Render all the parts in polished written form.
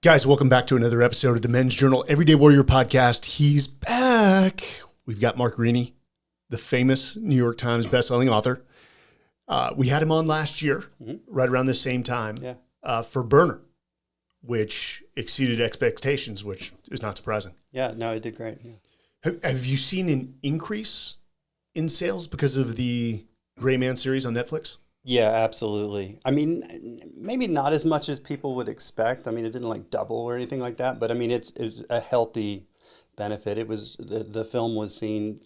Guys, welcome back to another episode of the Men's Journal Everyday Warrior podcast. He's back. We've got Mark Greaney, the famous New York Times bestselling author. We had him on last year, right around the same time, for Burner, which exceeded expectations, which is not surprising. Yeah, no, it did great. Yeah. Have you seen an increase in sales because of the Gray Man series on Netflix? Yeah, absolutely. I mean, maybe not as much as people would expect. I mean, it didn't like double or anything like that, but I mean, it's a healthy benefit. It was the film was seen,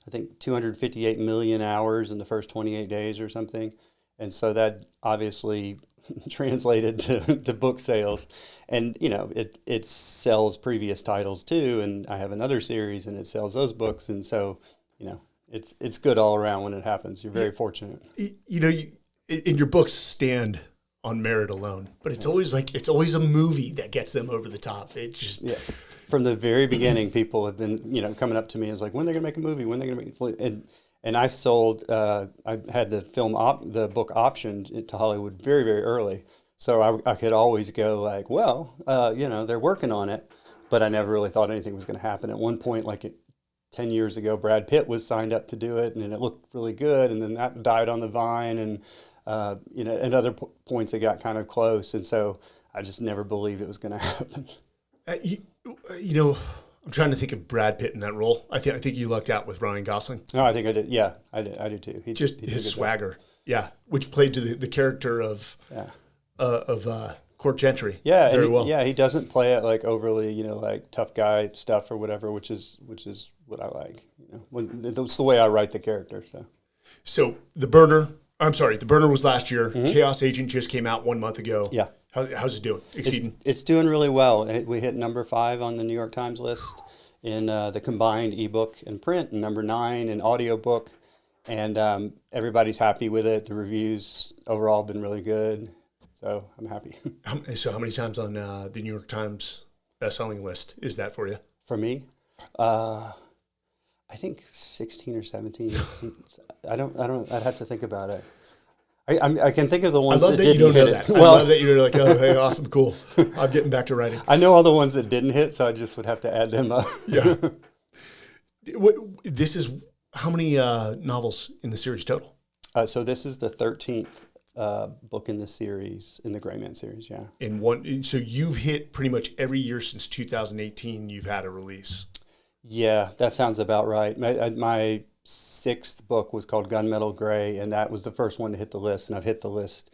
I think, 258 million hours in the first 28 days or something, and so that obviously translated to book sales. And you know, it sells previous titles too, and I have another series, and it sells those books, and so you know, it's good all around when it happens. You're very fortunate. You know, in your books stand on merit alone, but it's always a movie that gets them over the top. It just From the very beginning, people have been coming up to me and it's like, when are they going to make a movie? When are they going to make it? And I sold. I had the the book optioned to Hollywood very, very early, so I could always go like, well, they're working on it, but I never really thought anything was going to happen. At one point, 10 years ago, Brad Pitt was signed up to do it, and it looked really good, and then that died on the vine, and at other points it got kind of close, and so I just never believed it was going to happen. I'm trying to think of Brad Pitt in that role. I think you lucked out with Ryan Gosling. No, I think I did. Yeah, I did too. He his swagger, which played to the character of Court Gentry. Yeah, very well. Yeah, he doesn't play it like overly, like tough guy stuff or whatever, which is what I like. That's the way I write the character. So the Burner was last year. Chaos Agent just came out 1 month ago. Yeah. How's it doing? Exceeding? It's doing really well. We hit number 5 on the New York Times list in the combined ebook and print, and number 9 in audiobook. And everybody's happy with it. The reviews overall have been really good. So I'm happy. So how many times on the New York Times bestselling list is that for you? For me? I think 16 or 17. I'd have to think about it. I can think of the ones that didn't hit it. I love that you're like, oh, hey, awesome, cool. I'm getting back to writing. I know all the ones that didn't hit, so I just would have to add them up. Yeah. This is how many novels in the series total? So this is the 13th book in the series, in the Gray Man series, yeah. So you've hit pretty much every year since 2018. You've had a release. Yeah, that sounds about right. My 6th book was called Gunmetal Gray, and that was the first one to hit the list. And I've hit the list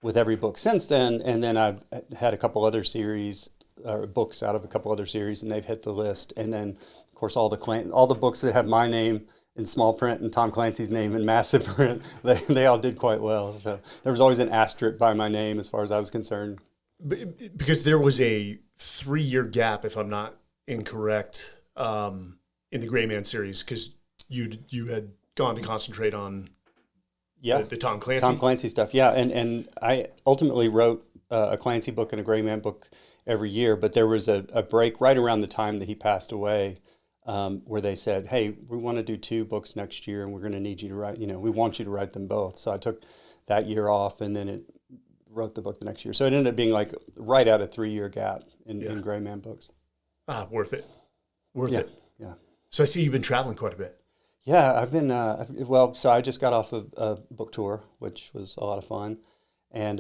with every book since then. And then I've had a couple other series, or books out of a couple other series, and they've hit the list. And then, of course, all the books that have my name in small print and Tom Clancy's name in massive print, they all did quite well. So there was always an asterisk by my name as far as I was concerned. Because there was a 3-year gap, if I'm not incorrect, in the Gray Man series, because you had gone to concentrate on the Tom Clancy stuff. Yeah, and I ultimately wrote a Clancy book and a Gray Man book every year, but there was a break right around the time that he passed away, where they said, hey, we want to do 2 books next year, and we're going to need you to write, we want you to write them both. So I took that year off, and then wrote the book the next year. So it ended up being like right out a 3-year gap in Gray Man books. Worth it. Worth it. Yeah. So I see you've been traveling quite a bit. Yeah, I've been, so I just got off of a book tour, which was a lot of fun, and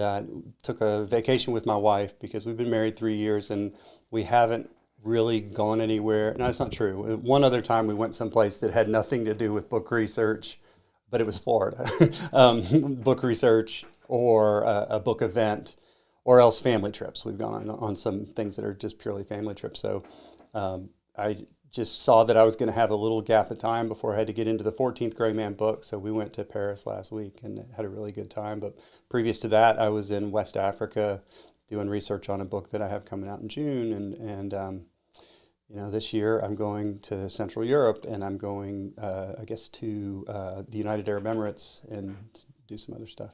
took a vacation with my wife because we've been married 3 years and we haven't really gone anywhere. No, that's not true. One other time we went someplace that had nothing to do with book research, but it was Florida. Book research or a book event, or else family trips. We've gone on some things that are just purely family trips. So I just saw that I was going to have a little gap of time before I had to get into the 14th Gray Man book. So we went to Paris last week and had a really good time. But previous to that, I was in West Africa doing research on a book that I have coming out in June. And this year I'm going to Central Europe, and I'm going, to the United Arab Emirates and do some other stuff.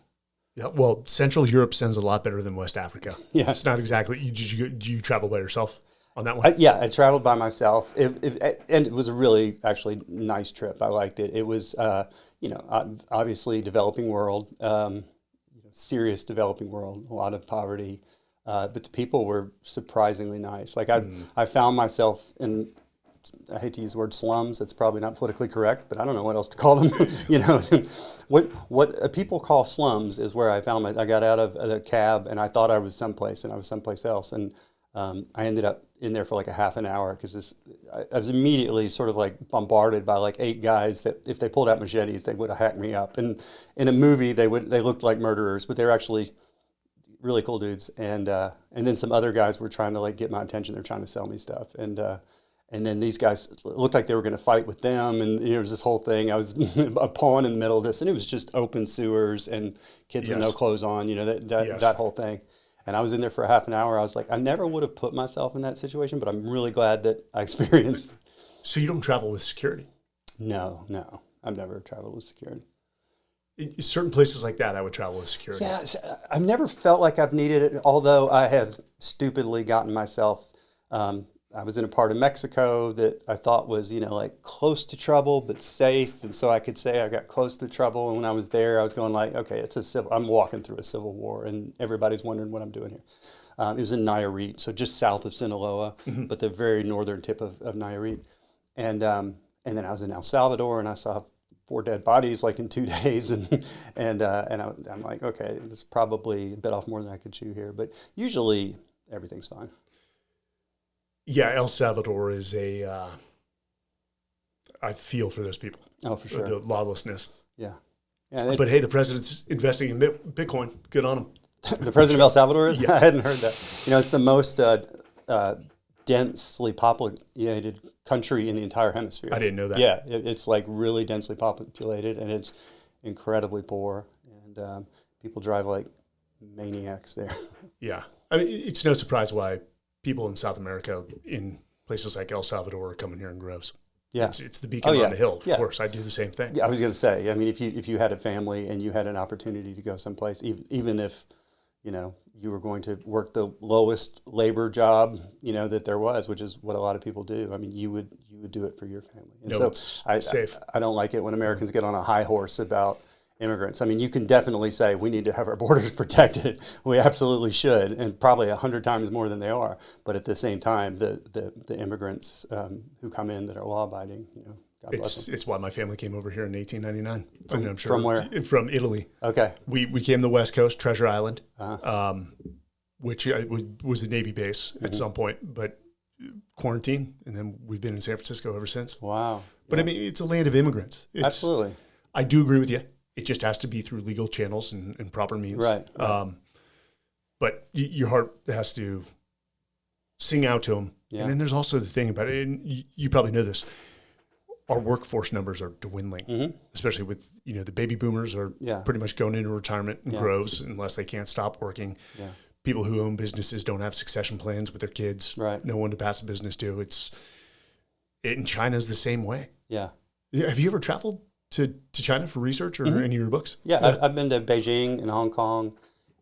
Yeah, well, Central Europe sounds a lot better than West Africa. Yeah. It's not exactly, do you travel by yourself on that one? I traveled by myself, and it was a really actually nice trip. I liked it. It was, obviously developing world, serious developing world, a lot of poverty, but the people were surprisingly nice. Like I found myself in, I hate to use the word slums. It's probably not politically correct, but I don't know what else to call them. You know, what people call slums is where I found I got out of the cab and I thought I was someplace and I was someplace else. And I ended up in there for like a half an hour because I was immediately sort of like bombarded by like 8 guys that if they pulled out machetes, they would have hacked me up. And in a movie, they looked like murderers, but they were actually really cool dudes. And then some other guys were trying to like get my attention. They're trying to sell me stuff. And then these guys looked like they were going to fight with them, and it was this whole thing. I was a pawn in the middle of this, and it was just open sewers and kids with no clothes on, you know, that whole thing. And I was in there for a half an hour. I was like, I never would have put myself in that situation, but I'm really glad that I experienced. So you don't travel with security? No, I've never traveled with security. In certain places like that, I would travel with security. Yeah, I've never felt like I've needed it, although I have stupidly gotten myself. I was in a part of Mexico that I thought was, you know, like close to trouble, but safe. And so I could say I got close to trouble. And when I was there, I was going like, okay, I'm walking through a civil war and everybody's wondering what I'm doing here. It was in Nayarit, so just south of Sinaloa, but the very northern tip of Nayarit. And then I was in El Salvador and I saw 4 dead bodies like in 2 days. I'm like, okay, this is probably a bit off more than I could chew here. But usually everything's fine. Yeah, El Salvador is I feel for those people. Oh, for sure. The lawlessness. Yeah. But hey, the president's investing in Bitcoin. Good on him. The president of El Salvador is? Yeah. I hadn't heard that. You know, it's the most densely populated country in the entire hemisphere. I didn't know that. Yeah, it's like really densely populated, and it's incredibly poor, and people drive like maniacs there. Yeah. I mean, it's no surprise why people in South America, in places like El Salvador, are coming here in groves. Yeah, it's the beacon on the hill. Of course, I do the same thing. Yeah, I was going to say. I mean, if you had a family and you had an opportunity to go someplace, even if you know you were going to work the lowest labor job, you know that there was, which is what a lot of people do. I mean, you would do it for your family. And no, so it's safe. I don't like it when Americans get on a high horse about immigrants. I mean, you can definitely say we need to have our borders protected. We absolutely should, and probably 100 times more than they are. But at the same time, the immigrants who come in that are law-abiding, you know, God bless them. It's why my family came over here in 1899. I'm sure from where? From Italy. Okay. We came to the West Coast, Treasure Island, which was a Navy base at some point, but quarantine, and then we've been in San Francisco ever since. Wow. But I mean, it's a land of immigrants. Absolutely. I do agree with you. It just has to be through legal channels and proper means. Right. But your heart has to sing out to them. Yeah. And then there's also the thing about it, and you probably know this, our workforce numbers are dwindling, especially with, you know, the baby boomers are pretty much going into retirement in groves unless they can't stop working. Yeah. People who own businesses don't have succession plans with their kids. Right. No one to pass the business to. In China's the same way. Yeah. Have you ever traveled to China for research or any of your books? Yeah, I've been to Beijing and Hong Kong,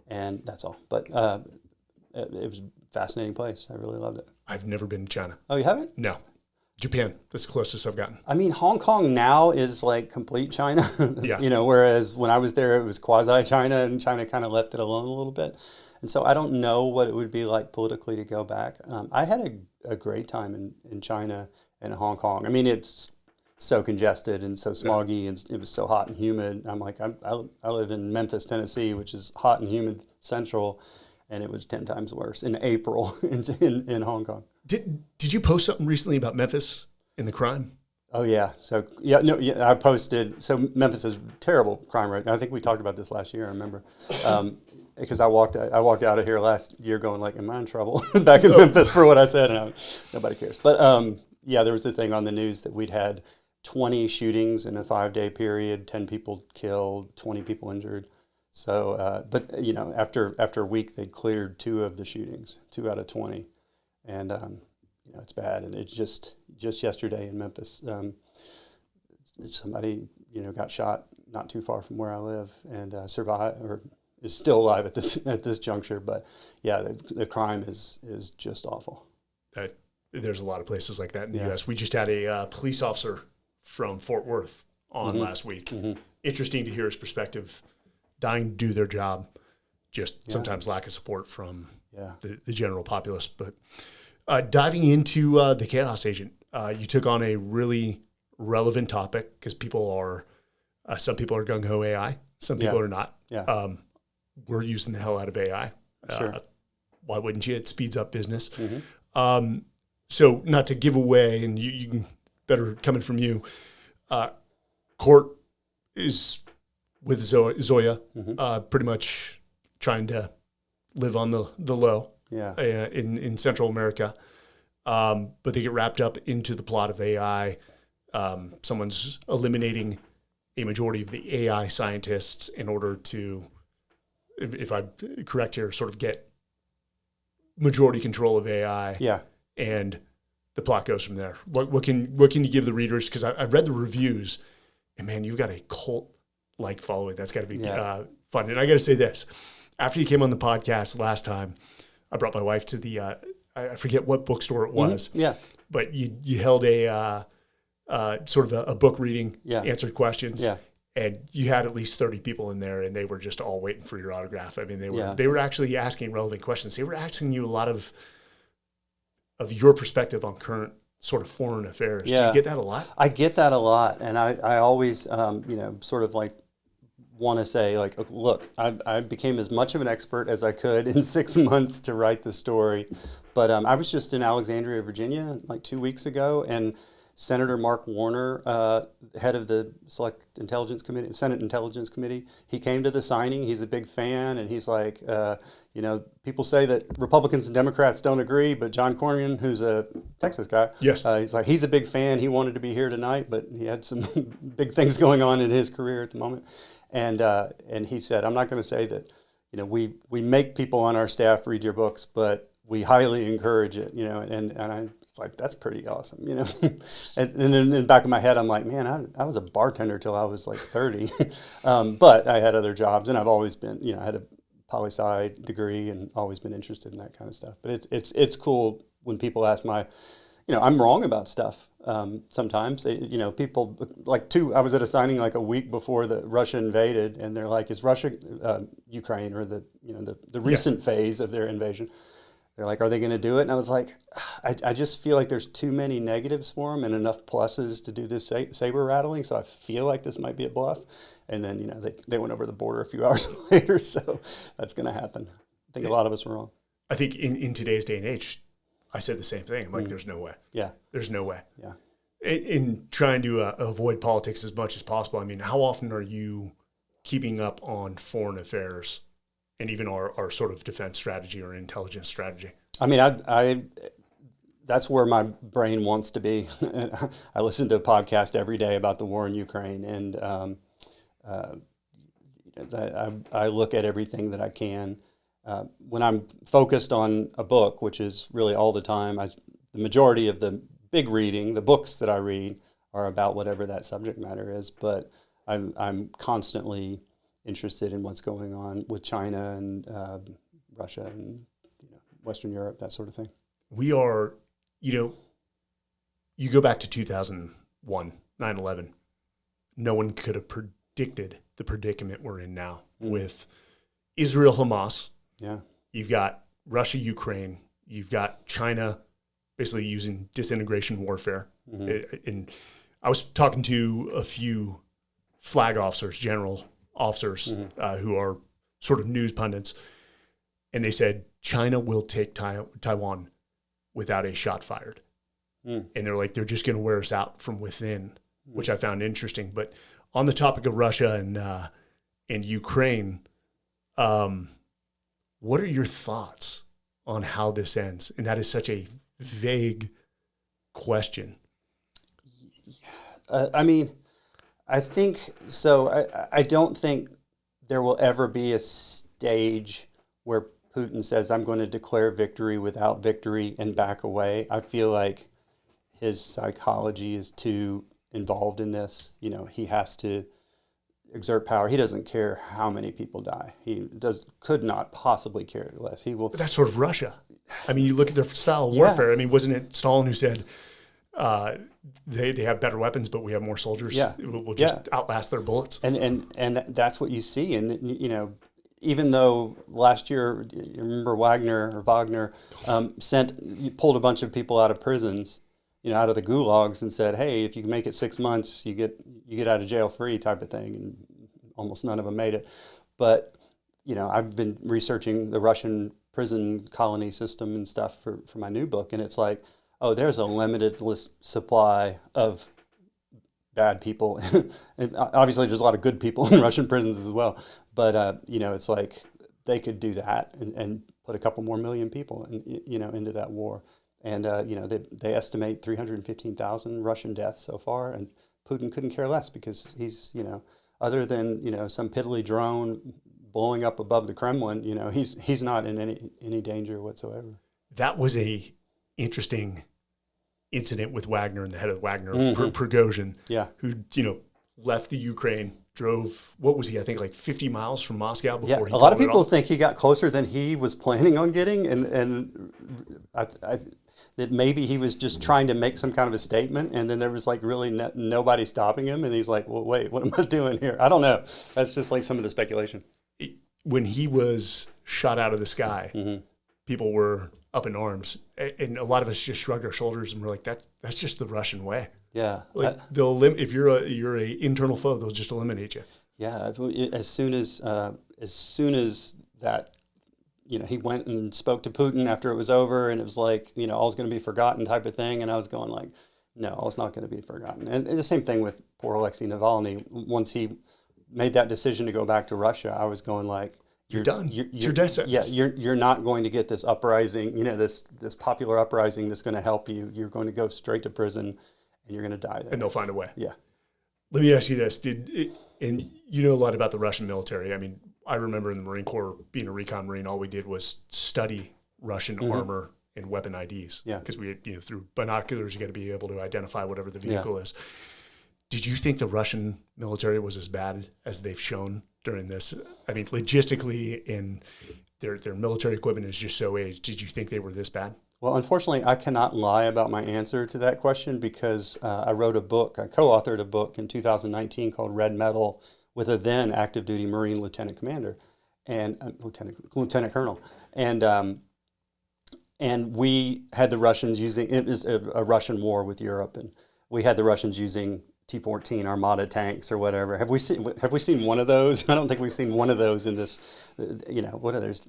and that's all. But it was a fascinating place. I really loved it. I've never been to China. Oh, you haven't? No. Japan. That's the closest I've gotten. I mean, Hong Kong now is like complete China. Yeah. You know, whereas when I was there, it was quasi-China, and China kind of left it alone a little bit. And so I don't know what it would be like politically to go back. I had a great time in China and in Hong Kong. I mean, it's so congested and so smoggy, and it was so hot and humid. I'm like, I live in Memphis, Tennessee, which is hot and humid central, and it was 10 times worse in April in Hong Kong. Did you post something recently about Memphis and the crime? Oh yeah. So I posted. So Memphis is terrible crime rate. I think we talked about this last year. I remember. Because I walked out of here last year going like, am I in trouble back in Memphis for what I said? And nobody cares. But there was a thing on the news that we'd had 20 shootings in a 5-day period, 10 people killed, 20 people injured. So, but you know, after a week, they cleared 2 of the shootings, 2 out of 20, and you know, it's bad. And it's just yesterday in Memphis, somebody got shot not too far from where I live and survived or is still alive at this juncture. But yeah, the crime is just awful. There's a lot of places like that in the U.S. We just had a police officer from Fort Worth on last week. Interesting to hear his perspective, dying to do their job, just sometimes lack of support from the general populace. But diving into the chaos agent, you took on a really relevant topic because some people are gung-ho AI, some people are not. Yeah. We're using the hell out of AI. Sure. Why wouldn't you? It speeds up business. Mm-hmm. So not to give away, and you can better coming from you, Court is with Zoya, pretty much trying to live on the low in Central America. But they get wrapped up into the plot of AI. Someone's eliminating a majority of the AI scientists in order to, if I'm correct here, sort of get majority control of AI. Yeah. And the plot goes from there. What can you give the readers? Because I read the reviews, and man, you've got a cult-like following. That's got to be fun. And I got to say this: after you came on the podcast last time, I brought my wife to the I forget what bookstore it was. Mm-hmm. Yeah. But you held a sort of a book reading, answered questions. Yeah. And you had at least 30 people in there, and they were just all waiting for your autograph. I mean, they were actually asking relevant questions. They were asking you a lot of your perspective on current sort of foreign affairs. Yeah. Do you get that a lot? I get that a lot, and I always, sort of like want to say, like, look, I became as much of an expert as I could in 6 months to write the story. But I was just in Alexandria, Virginia, like 2 weeks ago, and Senator Mark Warner, head of the Senate Intelligence Committee, he came to the signing. He's a big fan, and he's like, people say that Republicans and Democrats don't agree, but John Cornyn, who's a Texas guy, he's a big fan. He wanted to be here tonight, but he had some big things going on in his career at the moment. And he said, I'm not going to say that, we make people on our staff read your books, but we highly encourage it, and I like, that's pretty awesome, and then in the back of my head, I'm like, man, I was a bartender till I was like 30, but I had other jobs, and I've always been, I had a poli-sci degree and always been interested in that kind of stuff. But it's cool when people ask I'm wrong about stuff. Sometimes, people I was at a signing like a week before Russia invaded, and they're like, is Russia, Ukraine, or the recent phase of their invasion? They're like, are they going to do it? And I was like, I just feel like there's too many negatives for them and enough pluses to do this saber rattling. So I feel like this might be a bluff. And then, they went over the border a few hours later. So that's going to happen. I think a lot of us were wrong. I think in today's day and age, I said the same thing. I'm like, there's no way. Yeah. There's no way. Yeah. In trying to avoid politics as much as possible, I mean, how often are you keeping up on foreign affairs and even our sort of defense strategy or intelligence strategy? I mean, I that's where my brain wants to be. I listen to a podcast every day about the war in Ukraine, and I look at everything that I can. When I'm focused on a book, which is really all the time, the majority of the big reading, the books that I read, are about whatever that subject matter is. But I'm constantly interested in what's going on with China and Russia and Western Europe, that sort of thing. We are, you go back to 2001, 9/11. No one could have predicted the predicament we're in now with Israel, Hamas. Yeah. You've got Russia, Ukraine. You've got China basically using disintegration warfare. And I was talking to a few flag officers, general officers who are sort of news pundits, and they said China will take Taiwan without a shot fired. And they're like, they're just going to wear us out from within, which I found interesting. But on the topic of Russia and Ukraine, what are your thoughts on how this ends? And that is such a vague question. I mean, I think so. I don't think there will ever be a stage where Putin says, I'm going to declare victory without victory and back away. I feel like his psychology is too involved in this. He has to exert power. He doesn't care how many people die. He could not possibly care less. He will. But that's sort of Russia. I mean, you look at their style of warfare. I mean, wasn't it Stalin who said they have better weapons, but we have more soldiers? Yeah. We'll just outlast their bullets. And that's what you see. And even though last year, you remember Wagner pulled a bunch of people out of prisons, out of the gulags, and said, hey, if you can make it 6 months, you get out of jail free type of thing. And almost none of them made it. But, I've been researching the Russian prison colony system and stuff for my new book. And it's like, oh, there's a limited supply of bad people. And obviously, there's a lot of good people in Russian prisons as well. But, it's like they could do that and put a couple more million people into that war. And, they estimate 315,000 Russian deaths so far. And Putin couldn't care less because he's, other than, some piddly drone blowing up above the Kremlin, he's not in any danger whatsoever. That was a interesting incident with Wagner and the head of Wagner, Prigozhin, who, left the Ukraine, drove, what was he, I think like 50 miles from Moscow before he a lot of people think he got closer than he was planning on getting, and that maybe he was just trying to make some kind of a statement, and then there was like really nobody stopping him, and he's like, well, wait, what am I doing here? I don't know. That's just like some of the speculation. When he was shot out of the sky, people were up in arms, and a lot of us just shrugged our shoulders and were like, that's just the Russian way. Yeah, like if you're a internal foe, they'll just eliminate you. Yeah, as soon as that, he went and spoke to Putin after it was over, and it was like, all's going to be forgotten type of thing, and I was going like, no, all's not going to be forgotten. And the same thing with poor Alexei Navalny. Once he made that decision to go back to Russia, I was going like, you're done. You're dead sentence. Yeah, you're not going to get this uprising, this popular uprising that's going to help you. You're going to go straight to prison, and you're going to die there. And they'll find a way. Yeah. Let me ask you this. And you know a lot about the Russian military. I mean, I remember in the Marine Corps, being a recon Marine, all we did was study Russian armor and weapon IDs. Yeah. Because we, through binoculars, you got to be able to identify whatever the vehicle is. Did you think the Russian military was as bad as they've shown during this? I mean, logistically, and their military equipment is just so aged. Did you think they were this bad? Well, unfortunately, I cannot lie about my answer to that question because I wrote a book, I co-authored a book in 2019 called Red Metal with a then active duty Marine lieutenant commander and lieutenant colonel. And we had the Russians using, it was a Russian war with Europe, and we had the Russians using T-14 Armada tanks or whatever. Have we seen one of those? I don't think we've seen one of those in this, what are those,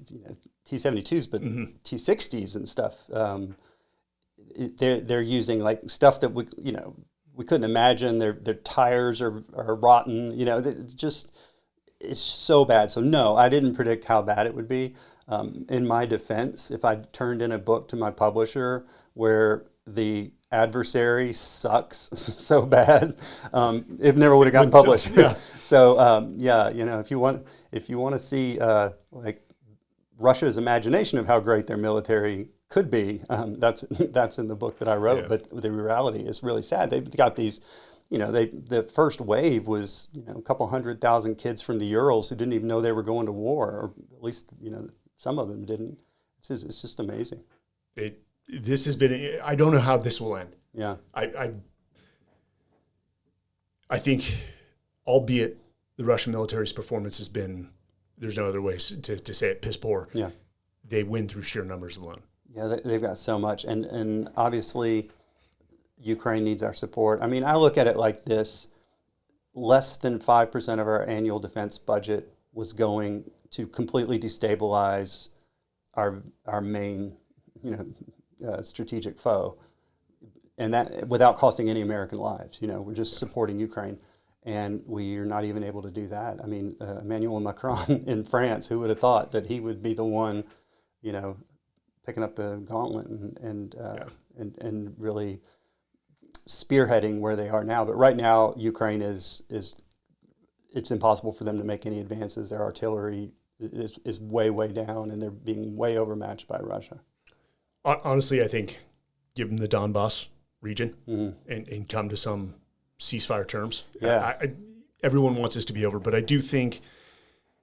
T-72s, but T-60s and stuff. They're using like stuff that we couldn't imagine. Their tires are rotten. It's so bad. So no, I didn't predict how bad it would be. In my defense, if I turned in a book to my publisher where the adversary sucks so bad, it never would have gotten published. So if you want to see like Russia's imagination of how great their military could be, that's in the book that I wrote. Yeah. But the reality is really sad. They've got these, the first wave was a couple 100,000 kids from the Urals who didn't even know they were going to war, or at least some of them didn't. It's just amazing. This has been, I don't know how this will end. Yeah. I think, albeit the Russian military's performance has been, there's no other way to say it, piss poor. Yeah. They win through sheer numbers alone. Yeah, they've got so much. And obviously, Ukraine needs our support. I mean, I look at it like this. Less than 5% of our annual defense budget was going to completely destabilize our main strategic foe, and that without costing any American lives. We're just supporting Ukraine, and we're not even able to do that. I mean, Emmanuel Macron in France, who would have thought that he would be the one, picking up the gauntlet and really spearheading where they are now. But right now, Ukraine is it's impossible for them to make any advances. Their artillery is way down, and they're being way overmatched by Russia. Honestly, I think give them the Donbass region and come to some ceasefire terms. Yeah. Everyone wants this to be over, but I do think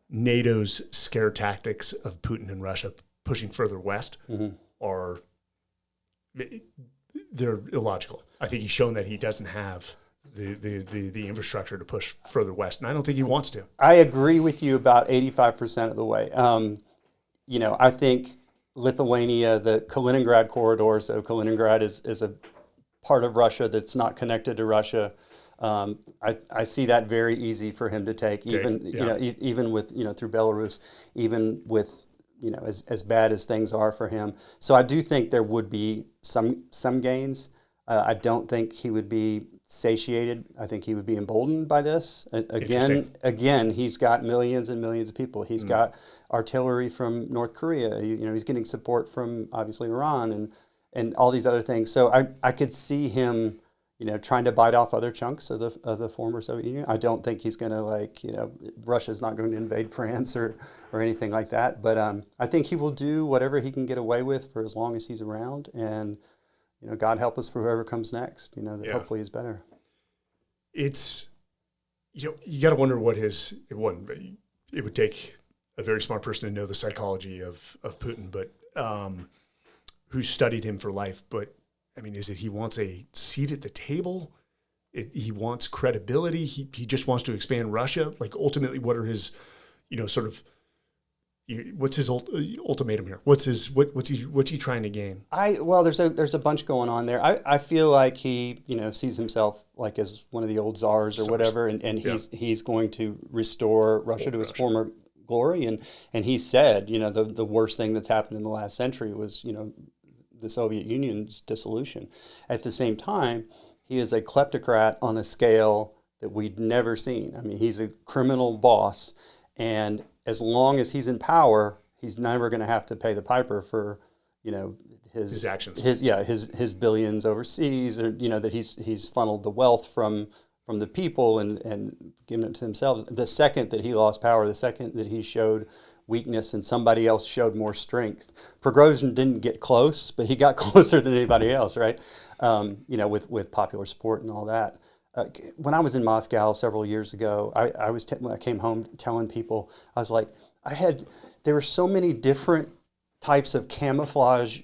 NATO's scare tactics of Putin and Russia pushing further west they're illogical. I think he's shown that he doesn't have the infrastructure to push further west, and I don't think he wants to. I agree with you about 85% of the way. I think Lithuania, the Kaliningrad corridor, so Kaliningrad is a part of Russia that's not connected to Russia. I see that very easy for him to take, even with, through Belarus, even with, as bad as things are for him. So I do think there would be some gains. I don't think he would be satiated. I think he would be emboldened by this. Again, he's got millions and millions of people. He's got artillery from North Korea. He's getting support from obviously Iran and all these other things. So I could see him, trying to bite off other chunks of the former Soviet Union. I don't think he's going to Russia's not going to invade France or anything like that. But I think he will do whatever he can get away with for as long as he's around. And God help us for whoever comes next. Hopefully is better. It's you got to wonder what it would take a very smart person to know the psychology of Putin, but who studied him for life. But I mean, is it he wants a seat at the table? He wants credibility. He just wants to expand Russia. Like ultimately, what are his what's his ultimatum here? What's he trying to gain? There's a bunch going on there. I feel like he sees himself like as one of the old czars or whatever, and he's going to restore Russia to its former glory. And he said the worst thing that's happened in the last century was the Soviet Union's dissolution. At the same time, he is a kleptocrat on a scale that we'd never seen. I mean, he's a criminal boss, and as long as he's in power, he's never going to have to pay the piper for, his actions, his billions overseas, or that he's funneled the wealth from the people and given it to themselves. The second that he lost power, the second that he showed weakness and somebody else showed more strength, Prigozhin didn't get close, but he got closer than anybody else, right? With popular support and all that. When I was in Moscow several years ago, when I came home telling people, I was like, there were so many different types of camouflage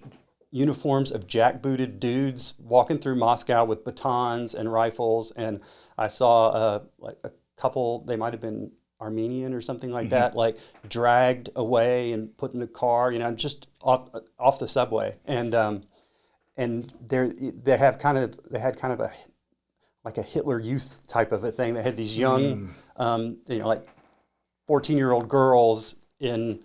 uniforms of jackbooted dudes walking through Moscow with batons and rifles, and I saw a couple, they might have been Armenian or something like that, like dragged away and put in a car, just off the subway, and they had kind of a Hitler Youth type of a thing. They had these young, like 14-year-old girls in,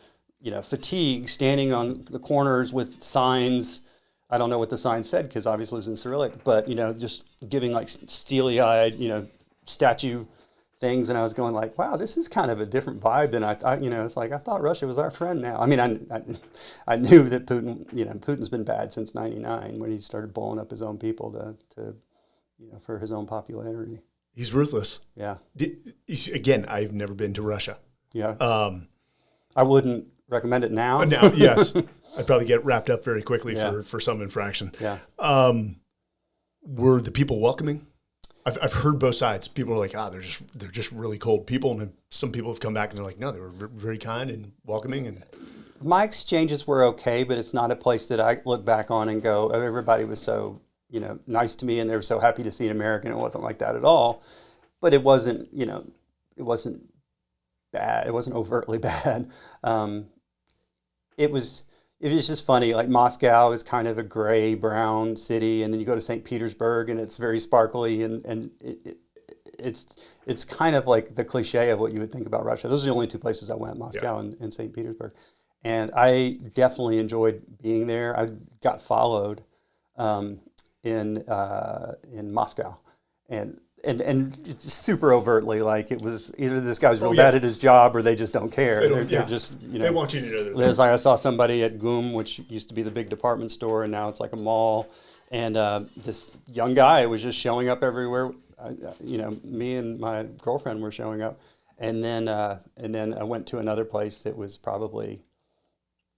fatigue, standing on the corners with signs. I don't know what the sign said because obviously it was in Cyrillic, but just giving like steely-eyed, statue things, and I was going like, wow, this is kind of a different vibe than I thought. It's like I thought Russia was our friend now. I mean, I knew that Putin's been bad since '99 when he started blowing up his own people to for his own popularity. He's ruthless. Yeah. Again, I've never been to Russia. Yeah. I wouldn't recommend it now. Now, yes, I'd probably get wrapped up very quickly for some infraction. Yeah. Were the people welcoming? I've heard both sides. People are like, they're just really cold people, and then some people have come back and they're like, no, they were very kind and welcoming. And my exchanges were okay, but it's not a place that I look back on and go, oh, everybody was so nice to me, and they were so happy to see an American. It wasn't like that at all, but it wasn't bad. It wasn't overtly bad. It was just funny. Like Moscow is kind of a gray brown city, and then you go to St. Petersburg, and it's very sparkly, and it's kind of like the cliche of what you would think about Russia. Those are the only two places I went: Moscow and St. Petersburg, and I definitely enjoyed being there. I got followed in Moscow, and it's super overtly, like it was either this guy's real bad at his job or they just don't care. They're just they want you to know that. There's like I saw somebody at GUM, which used to be the big department store, and now it's like a mall, and this young guy was just showing up everywhere. Me and my girlfriend were showing up, and then I went to another place that was probably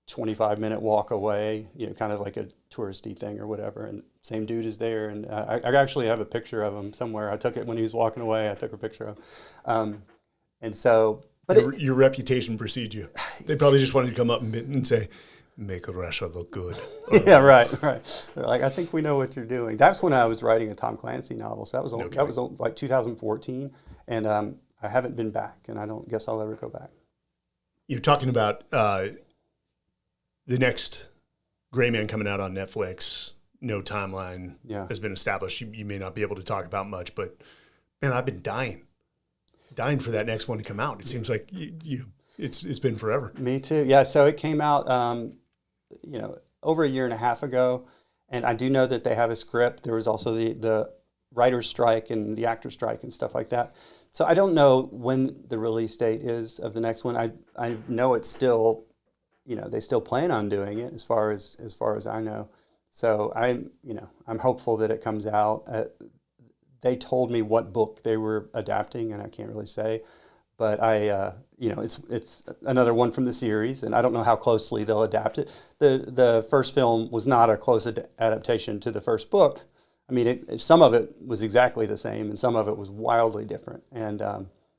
25-minute walk away, kind of like a touristy thing or whatever, and same dude is there, and I actually have a picture of him somewhere. I took it when he was walking away. I took a picture of him. And so, but your reputation precedes you. They probably just wanted to come up and say, Make Russia look good. Yeah, right. They're like, I think we know what you're doing. That's when I was writing a Tom Clancy novel. So that was like 2014, and I haven't been back, and I don't guess I'll ever go back. You're talking about the next Gray Man coming out on Netflix. No timeline has been established. You may not be able to talk about much, but man, I've been dying for that next one to come out. It seems like it's been forever. Me too. Yeah. So it came out, over a year and a half ago, and I do know that they have a script. There was also the writer's strike and the actor's strike and stuff like that. So I don't know when the release date is of the next one. I know it's still, they still plan on doing it as far as I know. So I'm hopeful that it comes out. They told me what book they were adapting, and I can't really say, but it's another one from the series, and I don't know how closely they'll adapt it. The first film was not a close adaptation to the first book. I mean, some of it was exactly the same, and some of it was wildly different, and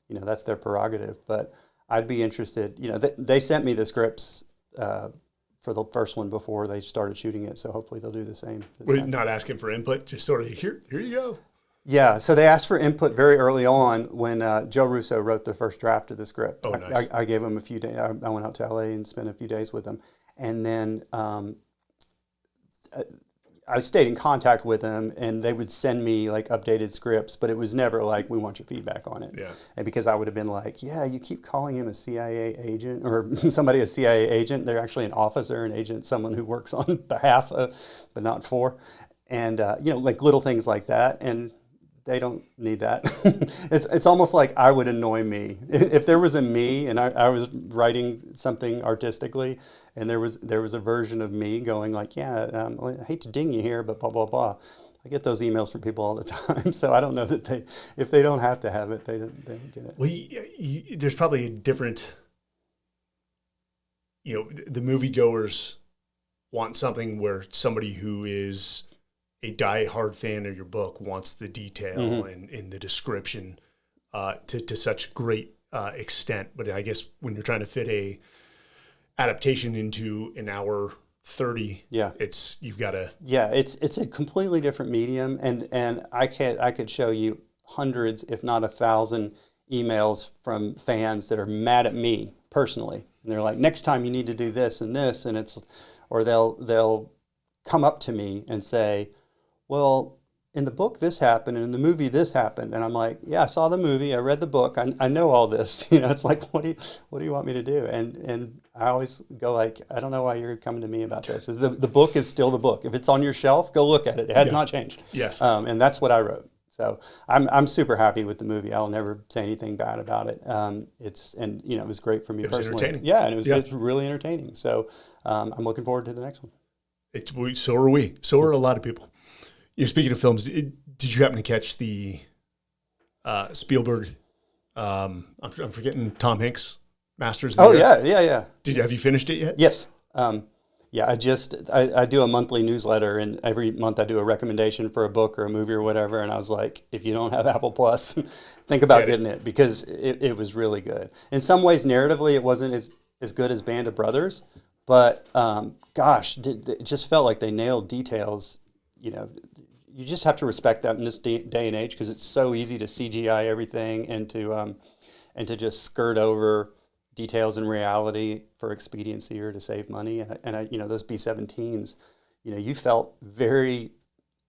that's their prerogative. But I'd be interested. They sent me the scripts for the first one before they started shooting it, so hopefully they'll do the same. We're not asking for input, just sort of here you go. Yeah, so they asked for input very early on when Joe Russo wrote the first draft of the script. Oh, nice. I gave him a few days. I went out to LA and spent a few days with him, and then I stayed in contact with them, and they would send me like updated scripts, but it was never like, we want your feedback on it. Yeah. And because I would have been like, yeah, you keep calling him a CIA agent or somebody a CIA agent. They're actually an officer, an agent, someone who works on behalf of, but not for. And, like little things like that. And they don't need that. It's almost like I would annoy me. If there was a me and I was writing something artistically, and there was a version of me going like, I hate to ding you here, but blah, blah, blah. I get those emails from people all the time. So I don't know that if they don't have to have it, they don't get it. Well, there's probably a different, the moviegoers want something where somebody who is a die-hard fan of your book wants the detail and in the description to such great extent. But I guess when you're trying to fit a adaptation into an hour 30, you've got to. Yeah, it's a completely different medium, and I could show you hundreds, if not 1,000, emails from fans that are mad at me personally, and they're like, next time you need to do this and this, and or they'll come up to me and say, well, in the book this happened, and in the movie this happened, and I'm like, yeah, I saw the movie, I read the book, I know all this. It's like, what do you want me to do? And I always go like, I don't know why you're coming to me about this. The book is still the book. If it's on your shelf, go look at it. It has not changed. Yes. And that's what I wrote. So I'm super happy with the movie. I'll never say anything bad about it. It was great for me personally. It was entertaining. Yeah, and it's really entertaining. So I'm looking forward to the next one. So are we. So are a lot of people. Speaking of films, did you happen to catch the Spielberg? I'm forgetting Tom Hanks, Masters. Oh yeah. Have you finished it yet? Yes. I do a monthly newsletter, and every month I do a recommendation for a book or a movie or whatever. And I was like, if you don't have Apple Plus, think about getting it, because it was really good. In some ways, narratively, it wasn't as good as Band of Brothers, but it just felt like they nailed details. You just have to respect that in this day and age, because it's so easy to CGI everything and to just skirt over details in reality for expediency or to save money. And those B-17s, you felt it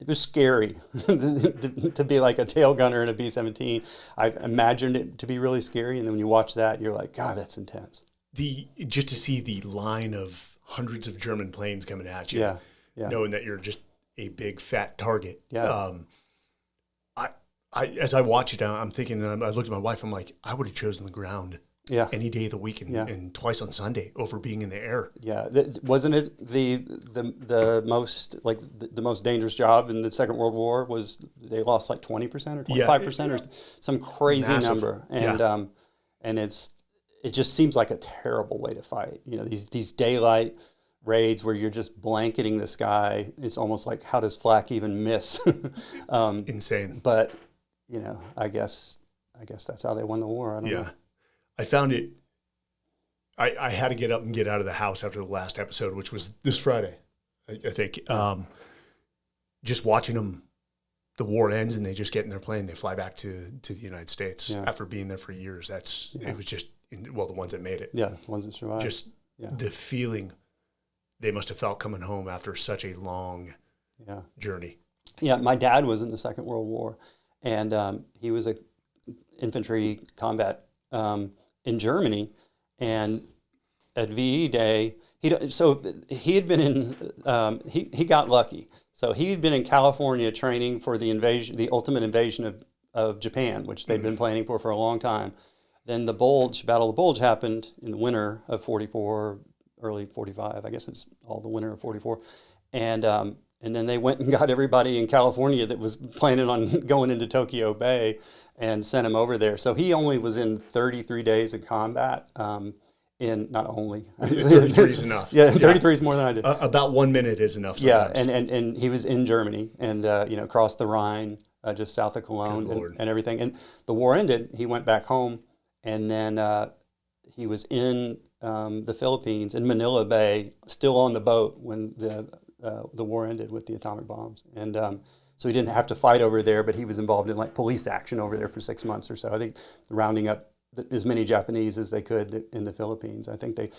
was scary to be like a tail gunner in a B-17. I imagined it to be really scary, and then when you watch that, you're like, God, that's intense. Just to see the line of hundreds of German planes coming at you, knowing that you're just a big fat target. Yeah. I as I watch it, I'm thinking, and I looked at my wife, I'm like, I would have chosen the ground any day of the week and twice on Sunday over being in the air. Yeah. Wasn't it the most dangerous job in the Second World War was they lost like 20% or 25% or some crazy massive number. And it just seems like a terrible way to fight. These daylight raids where you're just blanketing the sky. It's almost like, how does flak even miss? Insane. But I guess that's how they won the war. I don't know. I found it. I had to get up and get out of the house after the last episode, which was this Friday, I think. Just watching them, the war ends and they just get in their plane. They fly back to the United States after being there for years. It was just, well, the ones that made it. Yeah, the ones that survived. Just the feeling they must have felt coming home after such a long journey. Yeah, my dad was in the Second World War, and he was a infantry combat in Germany, and at VE Day, he had been in. He got lucky. So he had been in California training for the ultimate invasion of Japan, which they'd been planning for a long time. Then the Battle of the Bulge happened in the winter of 44, early 45. I guess it's all the winter of 44, and then they went and got everybody in California that was planning on going into Tokyo Bay and sent him over there. So he only was in 33 days of combat. Not only 33 is enough. Yeah, 33 is more than I did. About 1 minute is enough sometimes. Yeah, and he was in Germany and across the Rhine, just south of Cologne and everything. And the war ended. He went back home, and then he was in the Philippines in Manila Bay, still on the boat when the war ended with the atomic bombs. And so he didn't have to fight over there, but he was involved in like police action over there for 6 months or so. I think rounding up as many Japanese as they could in the Philippines. I think I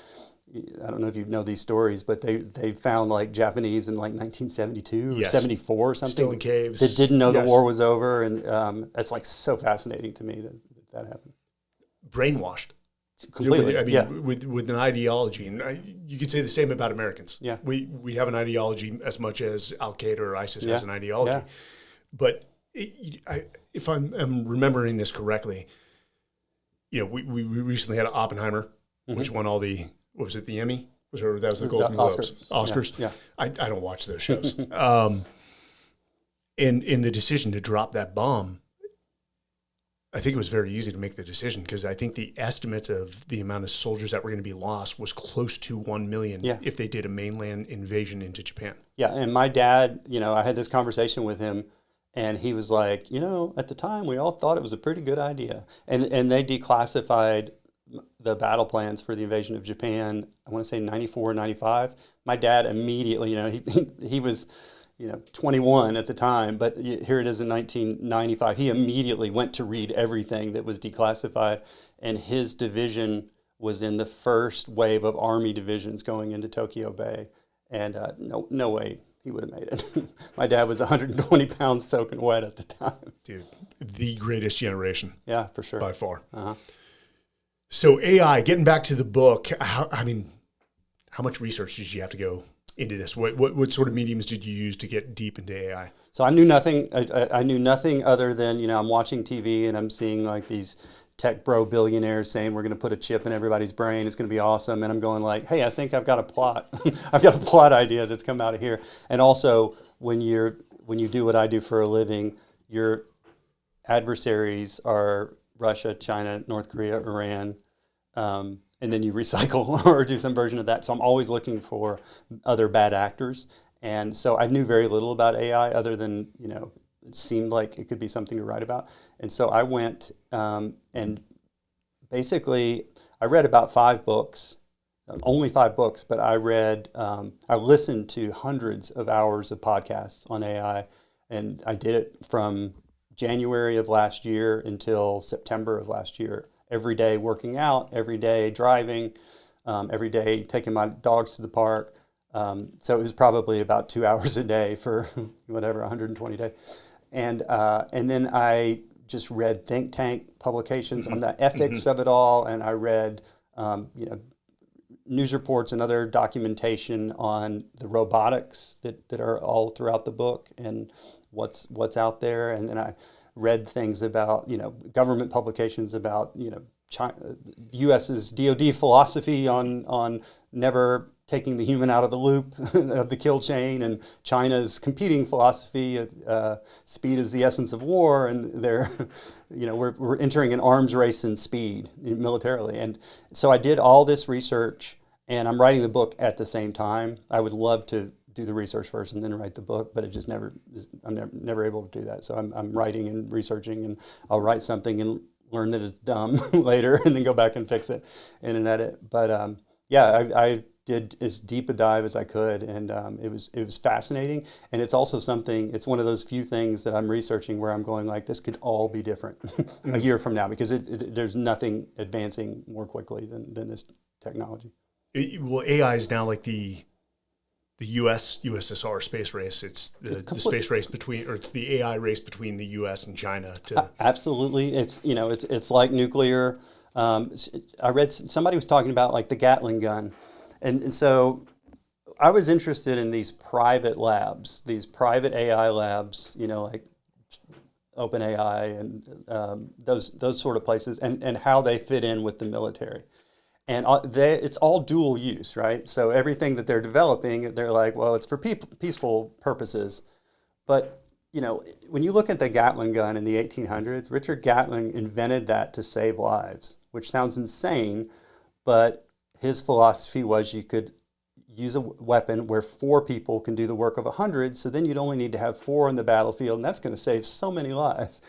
don't know if you know these stories, but they found like Japanese in like 1972 or 74 or something. Still in caves. That didn't know the war was over. And it's like so fascinating to me that happened. Brainwashed. Completely. I mean, with an ideology. And you could say the same about Americans. Yeah. We have an ideology as much as Al-Qaeda or ISIS has an ideology. Yeah. But if I'm remembering this correctly, we recently had Oppenheimer, which won all the, what was it, the Emmy? That was the Golden Globes. Oscars. Yeah. I don't watch those shows. And in the decision to drop that bomb, I think it was very easy to make the decision because I think the estimates of the amount of soldiers that were going to be lost was close to 1 million if they did a mainland invasion into Japan. Yeah, and my dad, I had this conversation with him, and he was like, at the time we all thought it was a pretty good idea. And they declassified the battle plans for the invasion of Japan, I want to say 94, 95. My dad immediately, he was 21 at the time, but here it is in 1995. He immediately went to read everything that was declassified, and his division was in the first wave of Army divisions going into Tokyo Bay, and no way he would have made it. My dad was 120 pounds soaking wet at the time. Dude, the greatest generation. Yeah, for sure. By far. Uh-huh. So AI, getting back to the book, how much research did you have to go into this? What sort of mediums did you use to get deep into AI? So I knew nothing. I knew nothing other than, I'm watching TV and I'm seeing like these tech bro billionaires saying we're going to put a chip in everybody's brain. It's going to be awesome. And I'm going like, hey, I think I've got a plot. I've got a plot idea that's come out of here. And also when you do what I do for a living, your adversaries are Russia, China, North Korea, Iran, and then you recycle or do some version of that. So I'm always looking for other bad actors. And so I knew very little about AI other than, it seemed like it could be something to write about. And so I went and basically I read about 5 books, only 5 books, but I listened to hundreds of hours of podcasts on AI. And I did it from January of last year until September of last year. Every day working out, every day driving, every day taking my dogs to the park. So it was probably about 2 hours a day for 120 days. And then I just read think tank publications on the ethics of it all, and I read news reports and other documentation on the robotics that are all throughout the book and what's out there. And then I read things about government publications about China, U.S.'s DoD philosophy on never taking the human out of the loop of the kill chain, and China's competing philosophy, speed is the essence of war, and we're entering an arms race in speed militarily. And so I did all this research, and I'm writing the book at the same time. I would love to do the research first and then write the book, but I'm never able to do that. So I'm writing and researching, and I'll write something, and learn that it's dumb later and then go back and fix it in an edit. But yeah, I did as deep a dive as I could, and it was fascinating. And it's also something. It's one of those few things that I'm researching where I'm going like, this could all be different a year from now, because there's nothing advancing more quickly than this technology. Well, AI is now like the US-USSR space race. It's the space race between, or it's the AI race between the US and China. Absolutely, it's like nuclear. I read somebody was talking about like the Gatling gun, and so I was interested in these private labs, these private AI labs, like OpenAI and those sort of places, and how they fit in with the military. And it's all dual use, right? So everything that they're developing, they're like, well, it's for peaceful purposes. But, when you look at the Gatling gun in the 1800s, Richard Gatling invented that to save lives, which sounds insane, but his philosophy was you could use a weapon where 4 people can do the work of 100, so then you'd only need to have 4 on the battlefield, and that's going to save so many lives.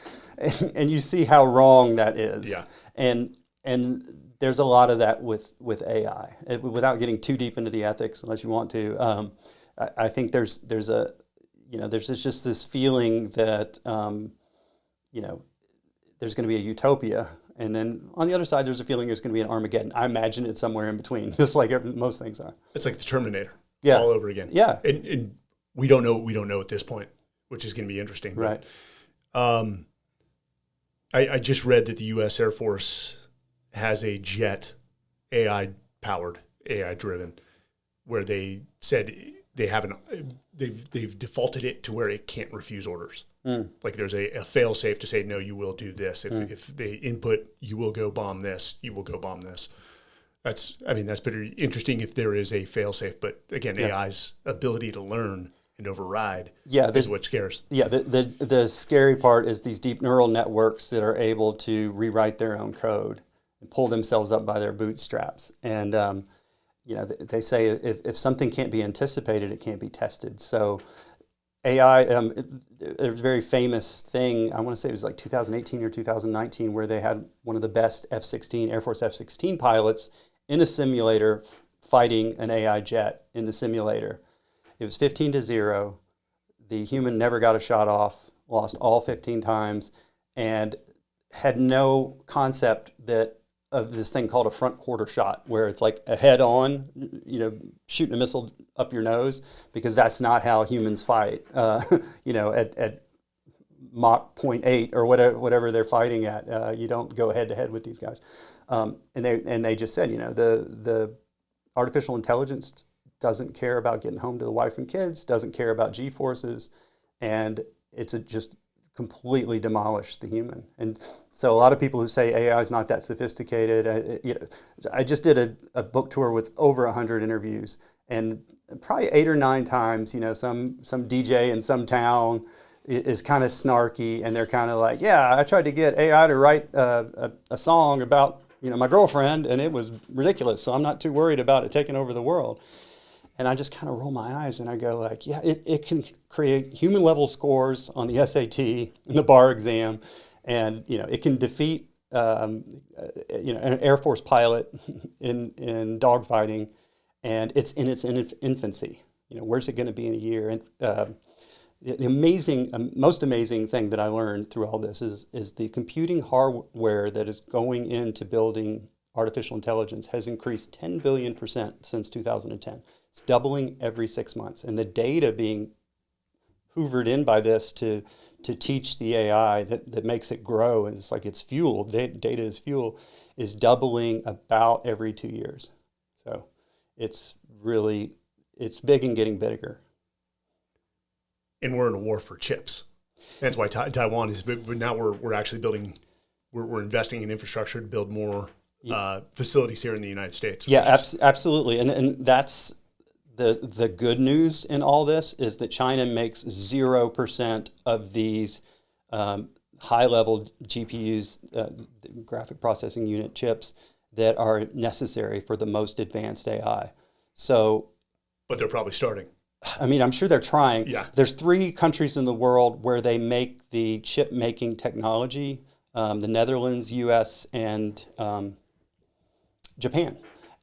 And you see how wrong that is. Yeah. And there's a lot of that with AI. Without getting too deep into the ethics, unless you want to, I think there's just this feeling that there's going to be a utopia, and then on the other side, there's a feeling there's going to be an Armageddon. I imagine it's somewhere in between, just like most things are. It's like the Terminator, yeah, all over again. Yeah, and we don't know what we don't know at this point, which is going to be interesting. Right. I just read that the U.S. Air Force has a jet, AI-powered, AI-driven, where they said they've defaulted it to where it can't refuse orders. Like there's a fail-safe to say, no, you will do this. If they input, you will go bomb this, you will go bomb this. That's pretty interesting if there is a fail-safe. But again, AI's ability to learn and override is what scares. Yeah, the scary part is these deep neural networks that are able to rewrite their own code and pull themselves up by their bootstraps. And they say if something can't be anticipated, it can't be tested. So AI, there's a very famous thing, I want to say it was like 2018 or 2019, where they had one of the best F-16, Air Force F-16 pilots in a simulator fighting an AI jet in the simulator. It was 15-0. The human never got a shot off, lost all 15 times, and had no concept of this thing called a front quarter shot, where it's like a head-on, shooting a missile up your nose, because that's not how humans fight. At Mach 0.8 or whatever they're fighting at, you don't go head-to-head with these guys. And they just said, the artificial intelligence doesn't care about getting home to the wife and kids, doesn't care about G-forces, and it's just completely demolished the human. And so a lot of people who say AI is not that sophisticated, I just did a book tour with over 100 interviews, and probably 8 or 9 times, some DJ in some town is kind of snarky, and they're kind of like, yeah, I tried to get AI to write a song about my girlfriend, and it was ridiculous, so I'm not too worried about it taking over the world. And I just kind of roll my eyes and I go like, yeah, it can create human level scores on the SAT and the bar exam. And, it can defeat, an Air Force pilot in dogfighting, and it's in its infancy. Where's it going to be in a year? And the most amazing thing that I learned through all this is the computing hardware that is going into building artificial intelligence has increased 10 billion% since 2010. It's doubling every 6 months. And the data being hoovered in by this to teach the AI that makes it grow, and it's like it's fuel, data is fuel, is doubling about every 2 years. So it's big and getting bigger. And we're in a war for chips. That's why Taiwan is big, but now we're actually building, we're investing in infrastructure to build more facilities here in the United States. Yeah, absolutely. And that's the good news in all this, is that China makes 0% of these high-level GPUs, graphic processing unit chips, that are necessary for the most advanced AI. So, but they're probably starting. I'm sure they're trying. Yeah. There's 3 countries in the world where they make the chip-making technology the Netherlands, U.S., and Japan.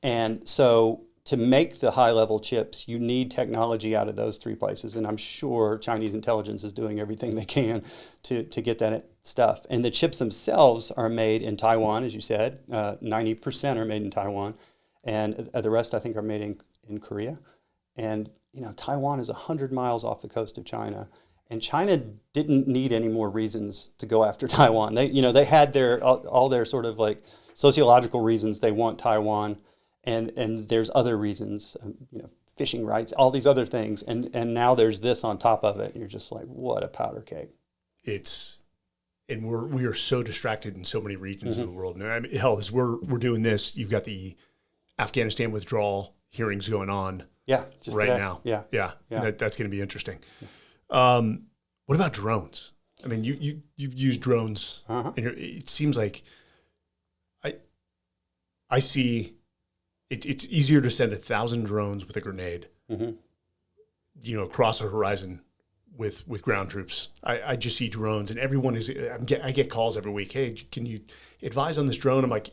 And so to make the high-level chips, you need technology out of those three places. And I'm sure Chinese intelligence is doing everything they can to get that stuff. And the chips themselves are made in Taiwan, as you said. 90% are made in Taiwan. And the rest, I think, are made in Korea. And, Taiwan is 100 miles off the coast of China. And China didn't need any more reasons to go after Taiwan. They had all their sort of like sociological reasons they want Taiwan. And there's other reasons, fishing rights, all these other things. And now there's this on top of it. You're just like, what a powder keg. And we are so distracted in so many regions of the world. And hell, as we're doing this, you've got the Afghanistan withdrawal hearings going on. Yeah, just right today. now. Yeah. That's going to be interesting. What about drones? I mean, you've used drones. And it seems like I see it's easier to send 1,000 drones with a grenade, across a horizon with ground troops. I just see drones, and everyone I get calls every week. Hey, can you advise on this drone? I'm like,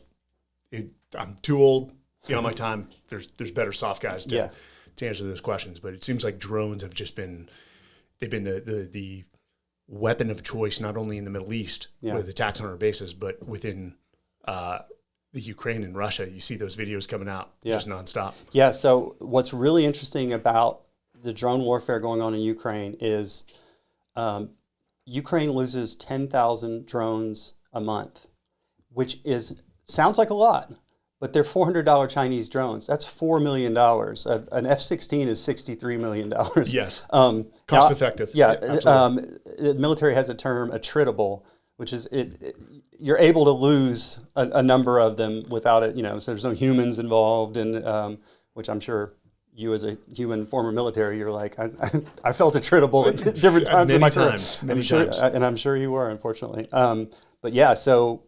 I'm too old. My time. There's better soft guys to answer those questions. But it seems like drones have they've been the weapon of choice, not only in the Middle East with attacks on our bases, but within the Ukraine and Russia. You see those videos coming out just nonstop. Yeah. So what's really interesting about the drone warfare going on in Ukraine is Ukraine loses 10,000 drones a month, which sounds like a lot. But they're $400 Chinese drones. That's $4 million. An F-16 is $63 million. Yes. Cost effective. Yeah. The military has a term, attritable, which is you're able to lose a number of them without it. So there's no humans involved, and which I'm sure you, as a human former military, you're like, I felt attritable at different times in my career. Many times. And I'm sure you were, unfortunately. But yeah, so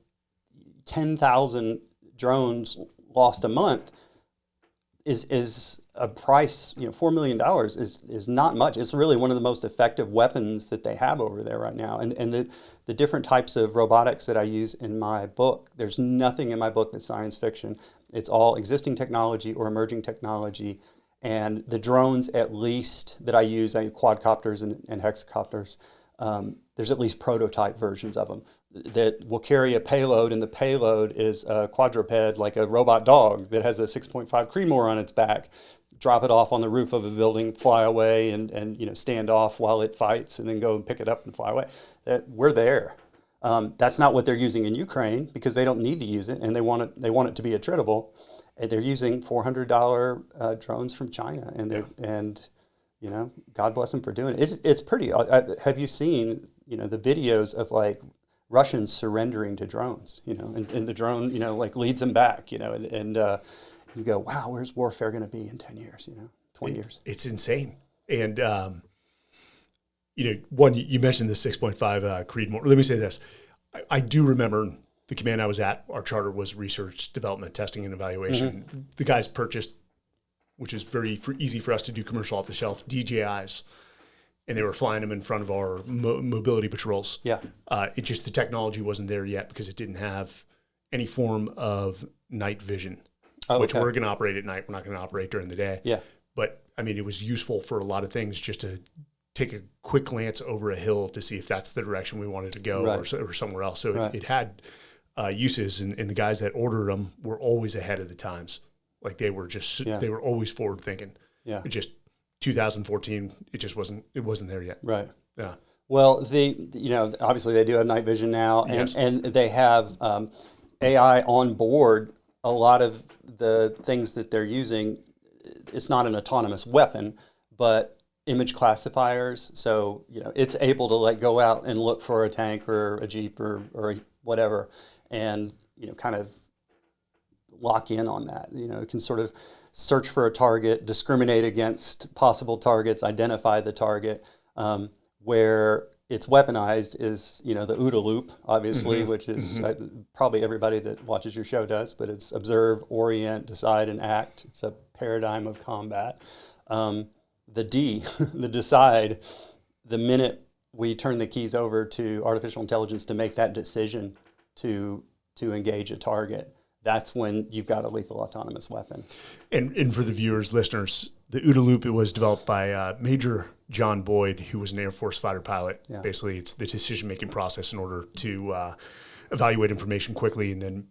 10,000 drones lost a month is a price, $4 million is not much. It's really one of the most effective weapons that they have over there right now. And the different types of robotics that I use in my book, there's nothing in my book that's science fiction. It's all existing technology or emerging technology. And the drones, at least, that I use, quadcopters and hexacopters, there's at least prototype versions of them that will carry a payload, and the payload is a quadruped, like a robot dog that has a 6.5 Creedmoor on its back. Drop it off on the roof of a building, fly away, and stand off while it fights, and then go and pick it up and fly away. We're there. That's not what they're using in Ukraine, because they don't need to use it, and they want it to be attritable. And they're using $400 drones from China, and God bless them for doing it. It's pretty. Have you seen the videos of like Russians surrendering to drones? And the drone leads them back. And you go, wow, where's warfare going to be in 10 years? 20 years? It's insane. And one, you mentioned the 6.5 Creedmoor. Let me say this: I do remember the command I was at. Our charter was research, development, testing, and evaluation. The guys purchased, which is very easy for us to do commercial off the shelf, DJIs, and they were flying them in front of our mobility patrols. Yeah. It just, the technology wasn't there yet because it didn't have any form of night vision, which we're going to operate at night. We're not going to operate during the day. Yeah. But I mean, it was useful for a lot of things, just to take a quick glance over a hill to see if that's the direction we wanted to go, or somewhere else. So it had uses, and the guys that ordered them were always ahead of the times. Like they were they were always forward thinking. Yeah. It just 2014, it wasn't there yet. Right. Yeah. Well, obviously they do have night vision now, and they have AI on board. A lot of the things that they're using, it's not an autonomous weapon, but image classifiers. So, it's able to go out and look for a tank or a Jeep or whatever, and, kind of lock in on that. It can sort of search for a target, discriminate against possible targets, identify the target. Where it's weaponized is, the OODA loop, obviously, which is probably everybody that watches your show does, but it's observe, orient, decide, and act. It's a paradigm of combat. The D, the decide, the minute we turn the keys over to artificial intelligence to make that decision, to engage a target, that's when you've got a lethal autonomous weapon. And for the viewers, listeners, the OODA loop, it was developed by Major John Boyd, who was an Air Force fighter pilot. Yeah. Basically, it's the decision-making process in order to evaluate information quickly and then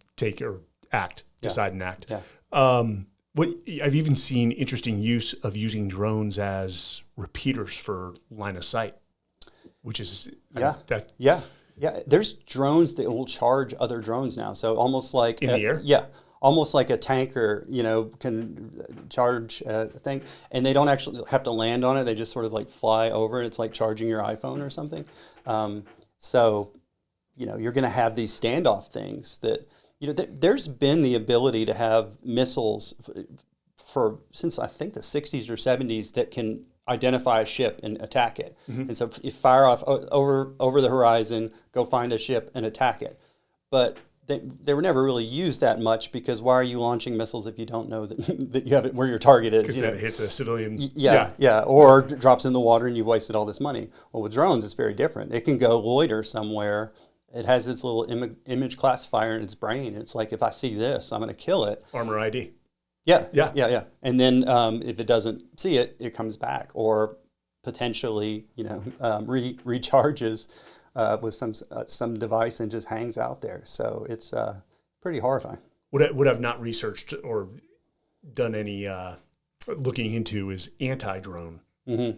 decide and act. Yeah. I've even seen interesting use of using drones as repeaters for line of sight, which is Yeah, there's drones that will charge other drones now. So almost like in the air. Yeah, almost like a tanker, can charge a thing, and they don't actually have to land on it. They just sort of like fly over, and it's like charging your iPhone or something. So, you're going to have these standoff things that, there's been the ability to have missiles since I think the 60s or 70s that can identify a ship and attack it. Mm-hmm. And so you fire off over the horizon, go find a ship and attack it. But they were never really used that much, because why are you launching missiles if you don't know that you have it where your target is? Because then it hits a civilian. Yeah, or drops in the water and you've wasted all this money. Well, with drones, it's very different. It can go loiter somewhere. It has its little image classifier in its brain. It's like, if I see this, I'm going to kill it. Armor ID. Yeah. And then if it doesn't see it, it comes back, or potentially, recharges with some device and just hangs out there. So it's pretty horrifying. What I've not researched or done any looking into is anti-drone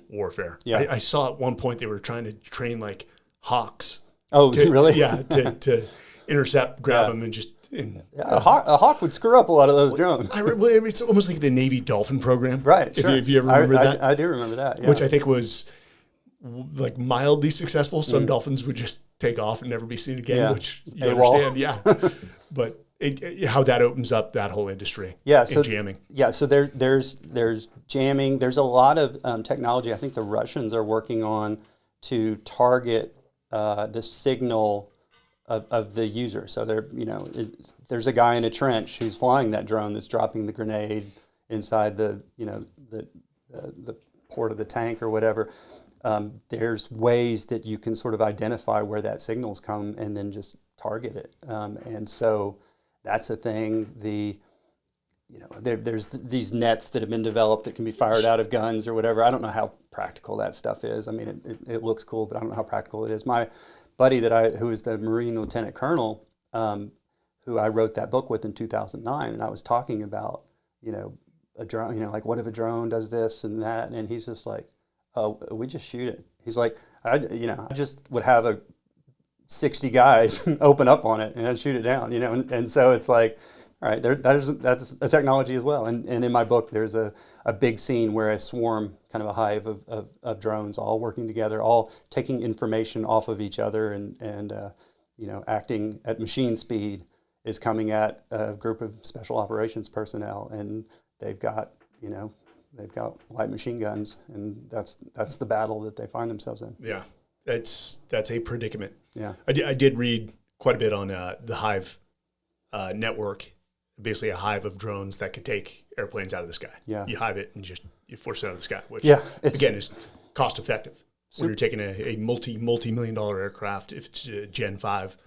warfare. Yeah. I saw at one point they were trying to train like hawks. Oh, really? Yeah, to intercept, grab them, and just. A hawk would screw up a lot of those drones. It's almost like the Navy Dolphin program. Right, sure. If you ever remember that. I do remember that, yeah. Which I think was like mildly successful. Some dolphins would just take off and never be seen again, which you understand. Yeah. But how that opens up that whole industry in jamming. Yeah, so there's jamming. There's a lot of technology I think the Russians are working on to target the signal of the user. So there's a guy in a trench who's flying that drone that's dropping the grenade inside the port of the tank or whatever. There's ways that you can sort of identify where that signal's come and then just target it. And so that's a thing. There's these nets that have been developed that can be fired out of guns or whatever. I don't know how practical that stuff is. I mean, it looks cool, but I don't know how practical it is. My buddy who was the Marine Lieutenant Colonel, who I wrote that book with in 2009, and I was talking about, a drone, like what if a drone does this and that, and he's just like, oh, we just shoot it. He's like, I just would have 60 guys open up on it and I'd shoot it down, and so it's like, all right, that's a technology as well. And in my book, there's a big scene where a swarm, kind of a hive of drones all working together, all taking information off of each other and acting at machine speed, is coming at a group of special operations personnel, and they've got light machine guns, and that's the battle that they find themselves in. Yeah, that's a predicament. Yeah, I did read quite a bit on the Hive network. Basically a hive of drones that could take airplanes out of the sky. Yeah. You hive it and you force it out of the sky, which again is cost effective. When you're taking a multi-million-dollar aircraft, if it's a Gen 5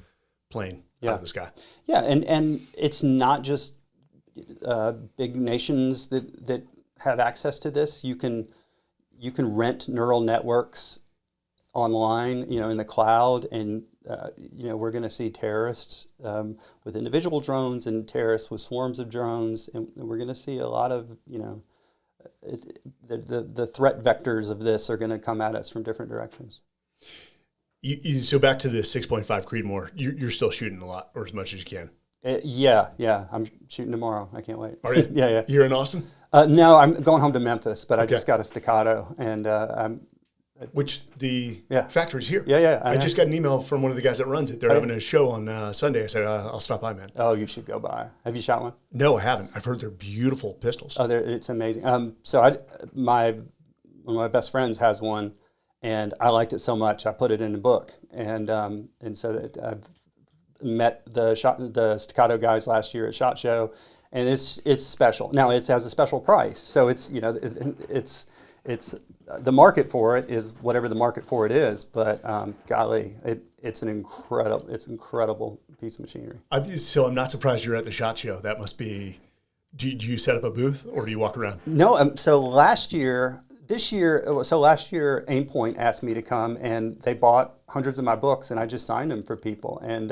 plane out of the sky. Yeah, and it's not just big nations that have access to this. You can rent neural networks online, in the cloud, and we're going to see terrorists with individual drones and terrorists with swarms of drones, and we're going to see a lot of, the threat vectors of this are going to come at us from different directions. So back to the 6.5 Creedmoor, you're still shooting a lot, or as much as you can. Yeah. I'm shooting tomorrow. I can't wait. Are you? Yeah. You're in Austin? No, I'm going home to Memphis, but I just got a Staccato, and which the factory's here. Yeah. I just got an email from one of the guys that runs it. They're having a show on Sunday. I said, I'll stop by, man. Oh, you should go by. Have you shot one? No, I haven't. I've heard they're beautiful pistols. Oh, it's amazing. So one of my best friends has one, and I liked it so much I put it in a book, and so that I've met the Staccato guys last year at SHOT Show, and it's special. Now it has a special price, so it's it's the market for it is whatever the market for it is, but golly, it's an incredible piece of machinery. So I'm not surprised you're at the SHOT Show. That must be. Do you set up a booth or do you walk around? No, so last year, Aimpoint asked me to come, and they bought hundreds of my books, and I just signed them for people, and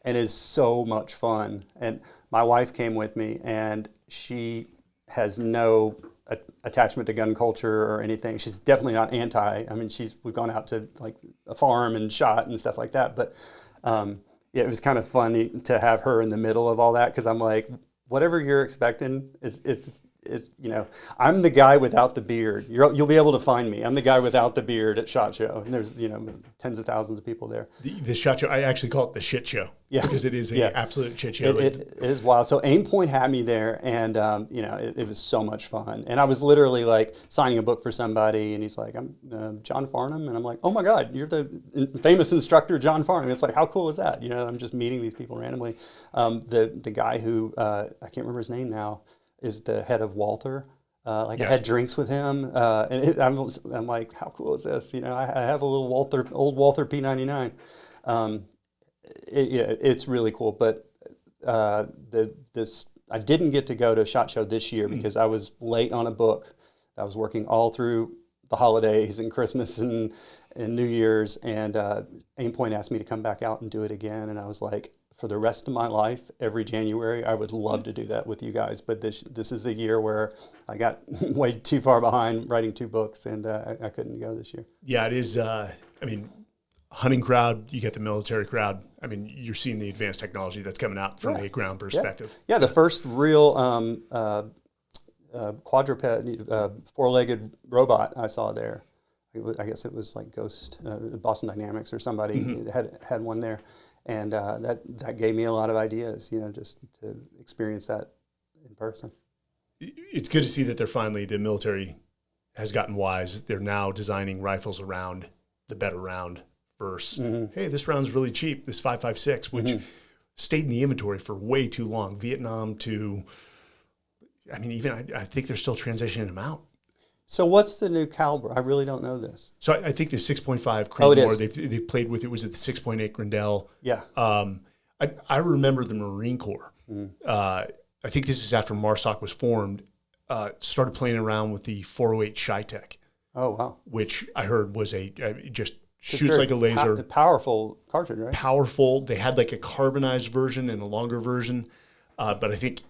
it's so much fun. And my wife came with me, and she has no attachment to gun culture or anything. She's definitely not anti. I mean, we've gone out to like a farm and shot and stuff like that. But yeah, it was kind of funny to have her in the middle of all that, because I'm like, whatever you're expecting, it's you know, I'm the guy without the beard. You'll be able to find me. I'm the guy without the beard at SHOT Show, and there's, you know, tens of thousands of people there. The SHOT Show, I actually call it the shit show. Yeah, because it is an absolute shit show. It is wild. So Aimpoint had me there, and you know, it was so much fun. And I was literally like signing a book for somebody, and he's like, "I'm John Farnham," and I'm like, "Oh my God, you're the famous instructor, John Farnham." It's like, how cool is that? You know, I'm just meeting these people randomly. The guy who I can't remember his name now is the head of Walther. I had drinks with him, and I'm like, how cool is this? You know, I have a little old Walther P99. It's really cool, but I didn't get to go to SHOT Show this year because I was late on a book. I was working all through the holidays and Christmas and New Year's, and Aimpoint asked me to come back out and do it again, and I was like, for the rest of my life, every January, I would love to do that with you guys. But this is a year where I got way too far behind writing 2 books, and I couldn't go this year. Yeah, it is. I mean, hunting crowd, you get the military crowd. I mean, you're seeing the advanced technology that's coming out from a ground perspective. Yeah, the first real quadruped, 4-legged robot I saw there. I guess it was like Ghost, Boston Dynamics or somebody had one there. And that gave me a lot of ideas, you know, just to experience that in person. It's good to see that the military has gotten wise. They're now designing rifles around the better round versus, hey, this round's really cheap, this 5.56, which stayed in the inventory for way too long. Vietnam to, I mean, even I think they're still transitioning them out. So what's the new caliber? I really don't know this. So I think the 6.5 Creedmoor, they've played with it. Was it the 6.8 Grendel? Yeah. I remember the Marine Corps. I think this is after MARSOC was formed. Started playing around with the 408 Shytech. Oh, wow. Which I heard was just shoots like a laser. Powerful cartridge, right? Powerful. They had like a carbonized version and a longer version. But I think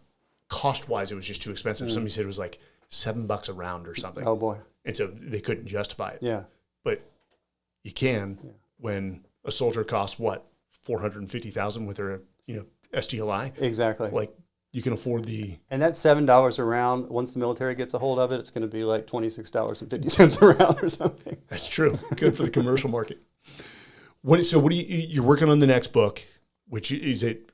cost-wise, it was just too expensive. Somebody said it was like $7 a round or something. Oh boy! And so they couldn't justify it. Yeah, but you can when a soldier costs what $450,000 with their STLI. Exactly. Like you can afford the. And that $7 a round. Once the military gets a hold of it, it's going to be like $26.50 a round or something. That's true. Good for the commercial market. You're working on the next book, which is it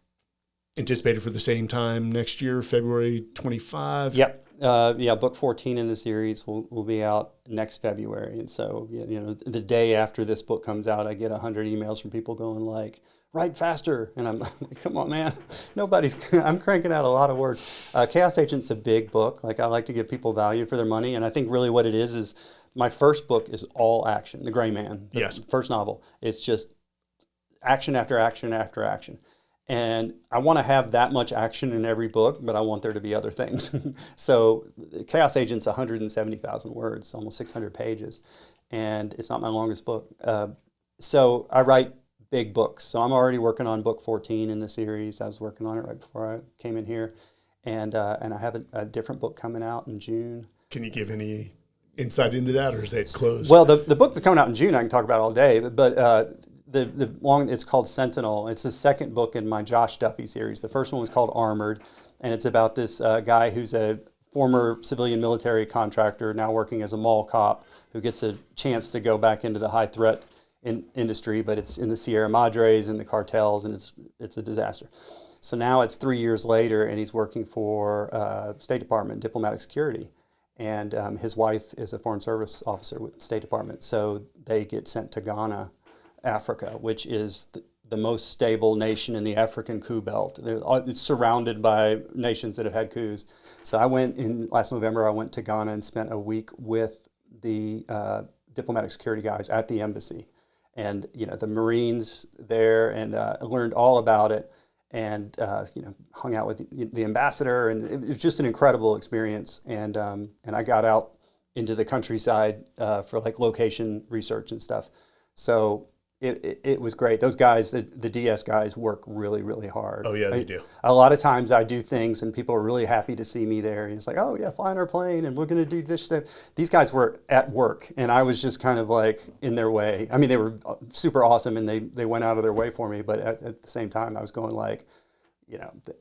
anticipated for the same time next year, February 25? Yep. Book 14 in the series will be out next February. And so, you know, the day after this book comes out, I get 100 emails from people going like, write faster. And I'm like, come on, man. I'm cranking out a lot of words. Chaos Agent's a big book. Like, I like to give people value for their money. And I think really what it is my first book is all action, The Gray Man. The first novel. It's just action after action after action. And I want to have that much action in every book, but I want there to be other things. So Chaos Agent's 170,000 words, almost 600 pages, and it's not my longest book. So I write big books. So I'm already working on book 14 in the series. I was working on it right before I came in here, and I have a different book coming out in June. Can you give any insight into that, or is it closed? Well, the book that's coming out in June, I can talk about all day, but it's called Sentinel. It's the second book in my Josh Duffy series. The first one was called Armored, and it's about this guy who's a former civilian military contractor now working as a mall cop who gets a chance to go back into the high threat industry, but it's in the Sierra Madres and the cartels, and it's a disaster. So now it's 3 years later, and he's working for State Department, diplomatic security. And his wife is a Foreign Service officer with the State Department. So they get sent to Ghana, Africa, which is the most stable nation in the African coup belt. It's surrounded by nations that have had coups. So last November, I went to Ghana and spent a week with the diplomatic security guys at the embassy. and the Marines there, and I learned all about it, and hung out with the ambassador, and it was just an incredible experience. And I got out into the countryside for like location research and stuff. So it was great. Those guys, the DS guys, work really, really hard. Oh yeah, they do. A lot of times I do things and people are really happy to see me there. And it's like, oh yeah, flying our plane and we're going to do this stuff. These guys were at work and I was just kind of like in their way. I mean, they were super awesome and they went out of their way for me. But at the same time, I was going like,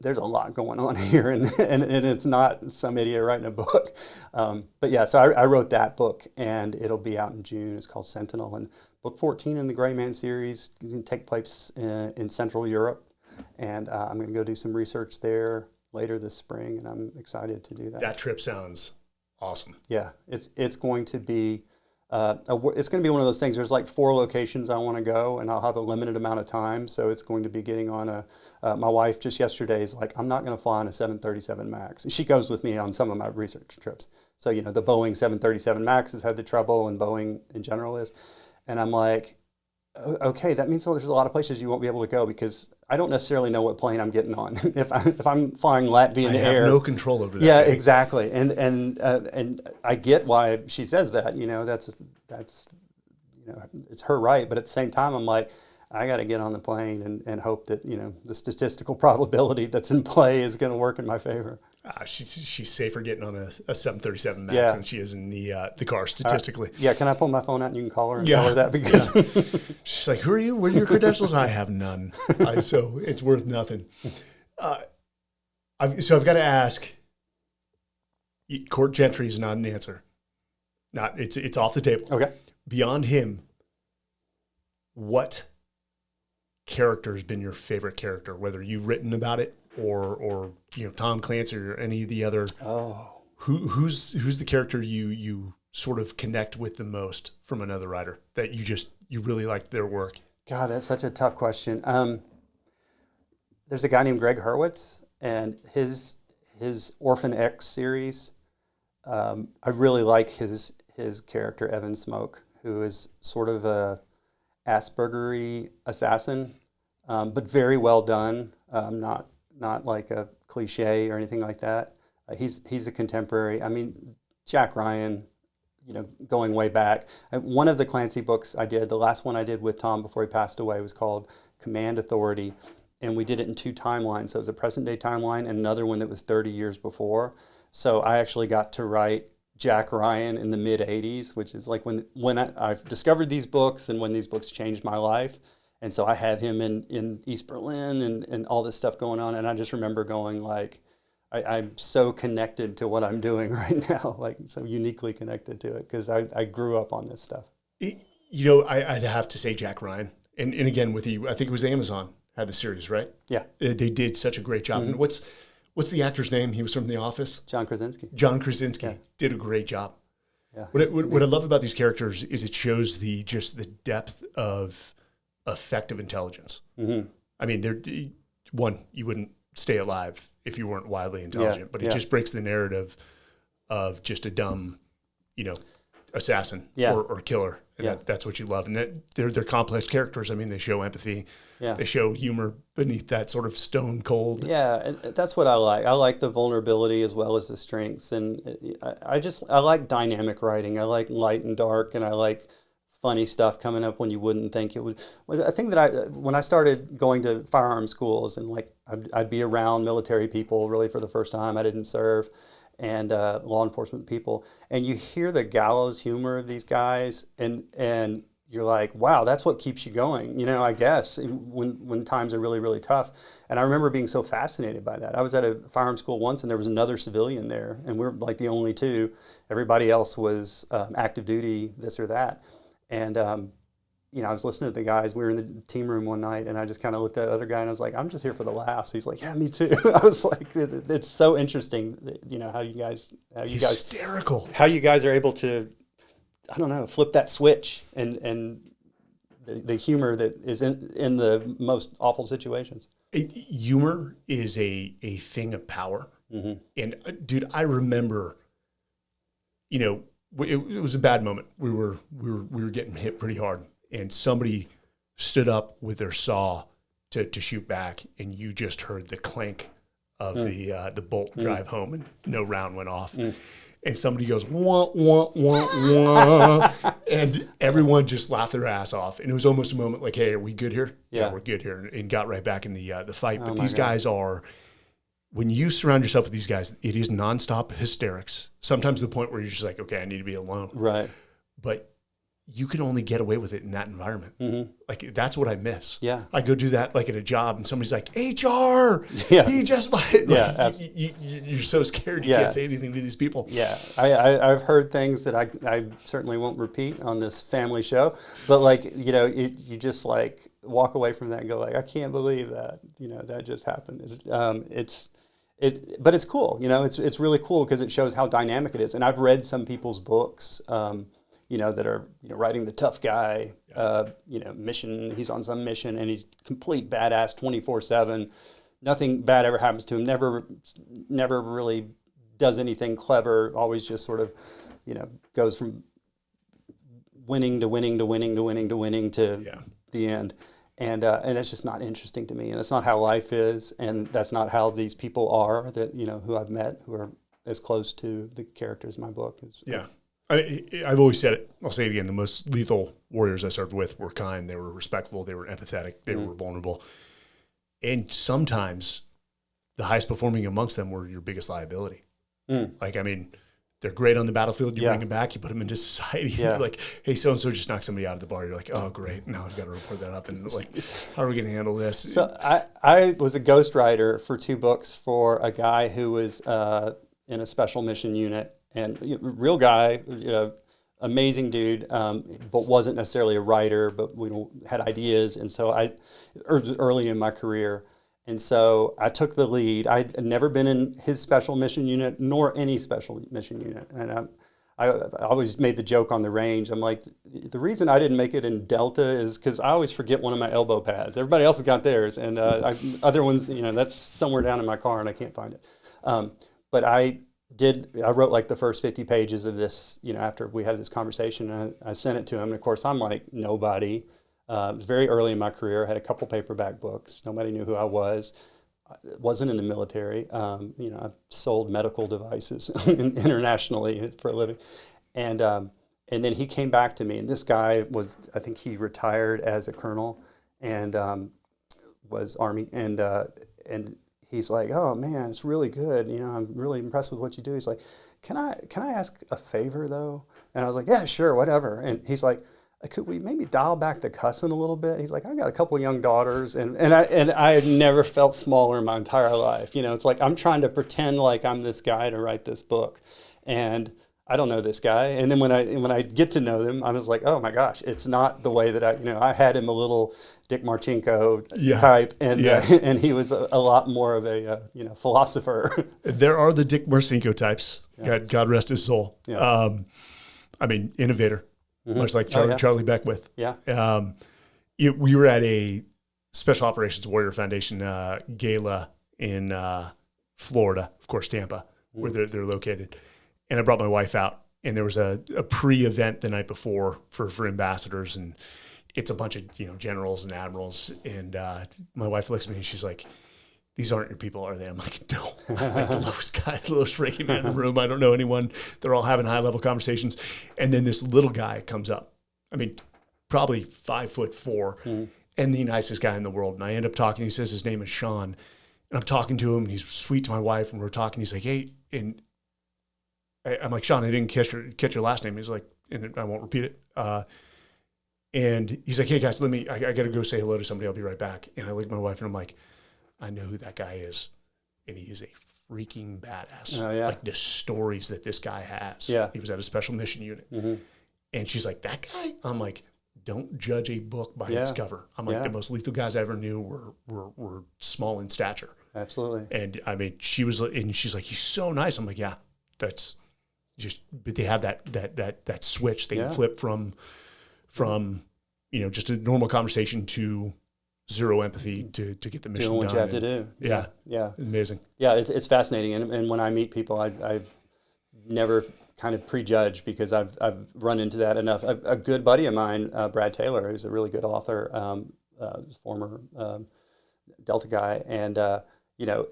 there's a lot going on here, and it's not some idiot writing a book. But yeah, so I wrote that book, and it'll be out in June. It's called Sentinel, and book 14 in the Gray Man series can take place in Central Europe, and I'm going to go do some research there later this spring, and I'm excited to do that. That trip sounds awesome. Yeah, it's going to be. It's going to be one of those things. There's like 4 locations I want to go, and I'll have a limited amount of time. So it's going to be getting on my wife just yesterday is like, I'm not going to fly on a 737 MAX. She goes with me on some of my research trips. So, the Boeing 737 MAX has had the trouble, and Boeing in general is. And I'm like, okay, that means there's a lot of places you won't be able to go because I don't necessarily know what plane I'm getting on. if I'm flying Latvian Air, I have no control over that. Yeah, exactly. And I get why she says that. That's it's her right. But at the same time, I'm like, I got to get on the plane and hope that the statistical probability that's in play is going to work in my favor. She's safer getting on a 737 MAX than she is in the car statistically. Yeah, can I pull my phone out and you can call her and tell her that? Because she's like, who are you? What are your credentials? I have none. So it's worth nothing. I've got to ask, court gentry is not an answer. It's off the table. Okay. Beyond him, what character has been your favorite character, whether you've written about it or Tom Clancy or any of the other? Who's the character you sort of connect with the most from another writer that you really like their work? God, that's such a tough question. There's a guy named Greg Hurwitz, and his Orphan X series. I really like his character Evan Smoke, who is sort of a Aspergery assassin, but very well done. Not like a cliche or anything like that. He's a contemporary. I mean, Jack Ryan, going way back. One of the Clancy books I did, the last one I did with Tom before he passed away, was called Command Authority, and we did it in 2 timelines. So it was a present day timeline and another one that was 30 years before. So I actually got to write Jack Ryan in the mid 80s, which is like when I've discovered these books and when these books changed my life. And so I have him in East Berlin and all this stuff going on. And I just remember going like, I'm so connected to what I'm doing right now, like so uniquely connected to it because I grew up on this stuff. I'd have to say Jack Ryan. And again, with you, I think it was Amazon had the series, right? Yeah. They did such a great job. Mm-hmm. And what's the actor's name? He was from The Office. John Krasinski. John Krasinski did a great job. Yeah. What I love about these characters is it shows the depth of effective intelligence. Mm-hmm. I mean, you wouldn't stay alive if you weren't wildly intelligent, but it just breaks the narrative of just a dumb, assassin or killer. And that's what you love. And they're complex characters. I mean, they show empathy. Yeah. They show humor beneath that sort of stone cold. Yeah, and that's what I like. I like the vulnerability as well as the strengths. And I like dynamic writing. I like light and dark, and I like funny stuff coming up when you wouldn't think it would. I think that when I started going to firearm schools and like I'd be around military people really for the first time. I didn't serve. And law enforcement people, and you hear the gallows humor of these guys, and you're like, wow, that's what keeps you going, I guess, when times are really, really tough. And I remember being so fascinated by that. I was at a firearm school once, and there was another civilian there, and we were like the only 2. Everybody else was active duty, this or that. And I was listening to the guys. We were in the team room one night, and I just kind of looked at the other guy, and I was like, I'm just here for the laughs. He's like, yeah, me too. I was like, it's so interesting, how you guys hysterical, how you guys are able to, I don't know, flip that switch and the humor that is in the most awful situations. Humor is a thing of power. Mm-hmm. And dude, I remember, it was a bad moment. We were getting hit pretty hard. and somebody stood up with their saw to shoot back, and you just heard the clank of the bolt drive home, and no round went off. And somebody goes, wah, wah, wah, wah. And everyone just laughed their ass off. And it was almost a moment like, hey, are we good here? Yeah, we're good here. And got right back in the fight. But these guys are, when you surround yourself with these guys, it is nonstop hysterics. Sometimes to the point where you're just like, okay, I need to be alone. Right. But you can only get away with it in that environment. Like, that's what I miss. Yeah. I go do that like at a job, and somebody's like, HR, he just you're so scared you can't say anything to these people. Yeah. I've heard things that I certainly won't repeat on this family show, but like, you know, you just like walk away from that and go like, I can't believe that, you know, that just happened. But it's cool, you know, it's really cool because it shows how dynamic it is. And I've read some people's books, you know, that are, you know, writing the tough guy, you know, mission. He's on some mission and he's complete badass 24/7. Nothing bad ever happens to him. Never really does anything clever. Always just sort of, you know, goes from winning to winning to winning to winning to winning to the end. And it's just not interesting to me. And that's not how life is. And that's not how these people are that, you know, who I've met, who are as close to the characters in my book. I've always said it. I'll say it again. The most lethal warriors I served with were kind. They were respectful. They were empathetic. They were vulnerable. And sometimes the highest performing amongst them were your biggest liability. Like, I mean, they're great on the battlefild. You bring them back. You put them into society. You're like, hey, so-and-so just knocked somebody out of the bar. You're like, oh, great. Now I've got to report that up. And like, how are we going to handle this? So I was a ghostwriter for 2 books for a guy who was in a special mission unit. And real guy, amazing dude, but wasn't necessarily a writer, but we had ideas. And so early in my career, and so I took the lead. I'd never been in his special mission unit, nor any special mission unit. And I always made the joke on the range. I'm like, the reason I didn't make it in Delta is because I always forget one of my elbow pads. Everybody else has got theirs, and other ones, you know, that's somewhere down in my car, and I can't find it. But I wrote like the first 50 pages of this, you know, after we had this conversation, and I sent it to him. And of course, I'm like nobody. It was very early in my career. I had a couple paperback books. Nobody knew who I was. I wasn't in the military. You know, I sold medical devices internationally for a living. And then he came back to me, and this guy was, I think he retired as a colonel and was Army. And he's like, oh man, it's really good. You know, I'm really impressed with what you do. He's like, can I ask a favor though? And I was like, yeah, sure, whatever. And he's like, could we maybe dial back the cussing a little bit? He's like, I got a couple young daughters, and I had never felt smaller in my entire life. You know, it's like I'm trying to pretend like I'm this guy to write this book, and I don't know this guy. And then when I get to know them, I was like, oh my gosh, it's not the way that I had him a little Dick Marchenko type, and and he was a lot more of a philosopher. There are the Dick Marchenko types. God rest his soul. I mean, innovator. Much like Charlie Beckwith. We were at a Special Operations Warrior Foundation gala in Florida, of course, Tampa, where they're located. And I brought my wife out, and there was a pre-event the night before for ambassadors, and it's a bunch of generals and admirals. And my wife looks at me and she's like, these aren't your people, are they? I'm like, no. I'm like the lowest guy, the lowest ranking man in the room. I don't know anyone. They're all having high-level conversations. And then this little guy comes up. I mean, probably 5'4", and the nicest guy in the world. And I end up talking. He says his name is Sean. And I'm talking to him. He's sweet to my wife. And we're talking. He's like, hey. And I'm like, Sean, I didn't catch your last name. He's like, and I won't repeat it. And he's like, hey, guys, I got to go say hello to somebody. I'll be right back. And I look at my wife, and I'm like, I know who that guy is, and he is a freaking badass. Oh, yeah. Like the stories that this guy has. Yeah. He was at a special mission unit. And she's like, that guy? I'm like, don't judge a book by its cover. I'm like, the most lethal guys I ever knew were small in stature. Absolutely. And I mean, she's like, he's so nice. I'm like, yeah, that's just, but they have that switch. They flip from just a normal conversation to zero empathy to get the mission done. Doing what you have to do. Yeah. Amazing. Yeah, it's fascinating. And when I meet people, I've never kind of prejudge because I've run into that enough. A good buddy of mine, Brad Taylor, who's a really good author, former Delta guy, and you know,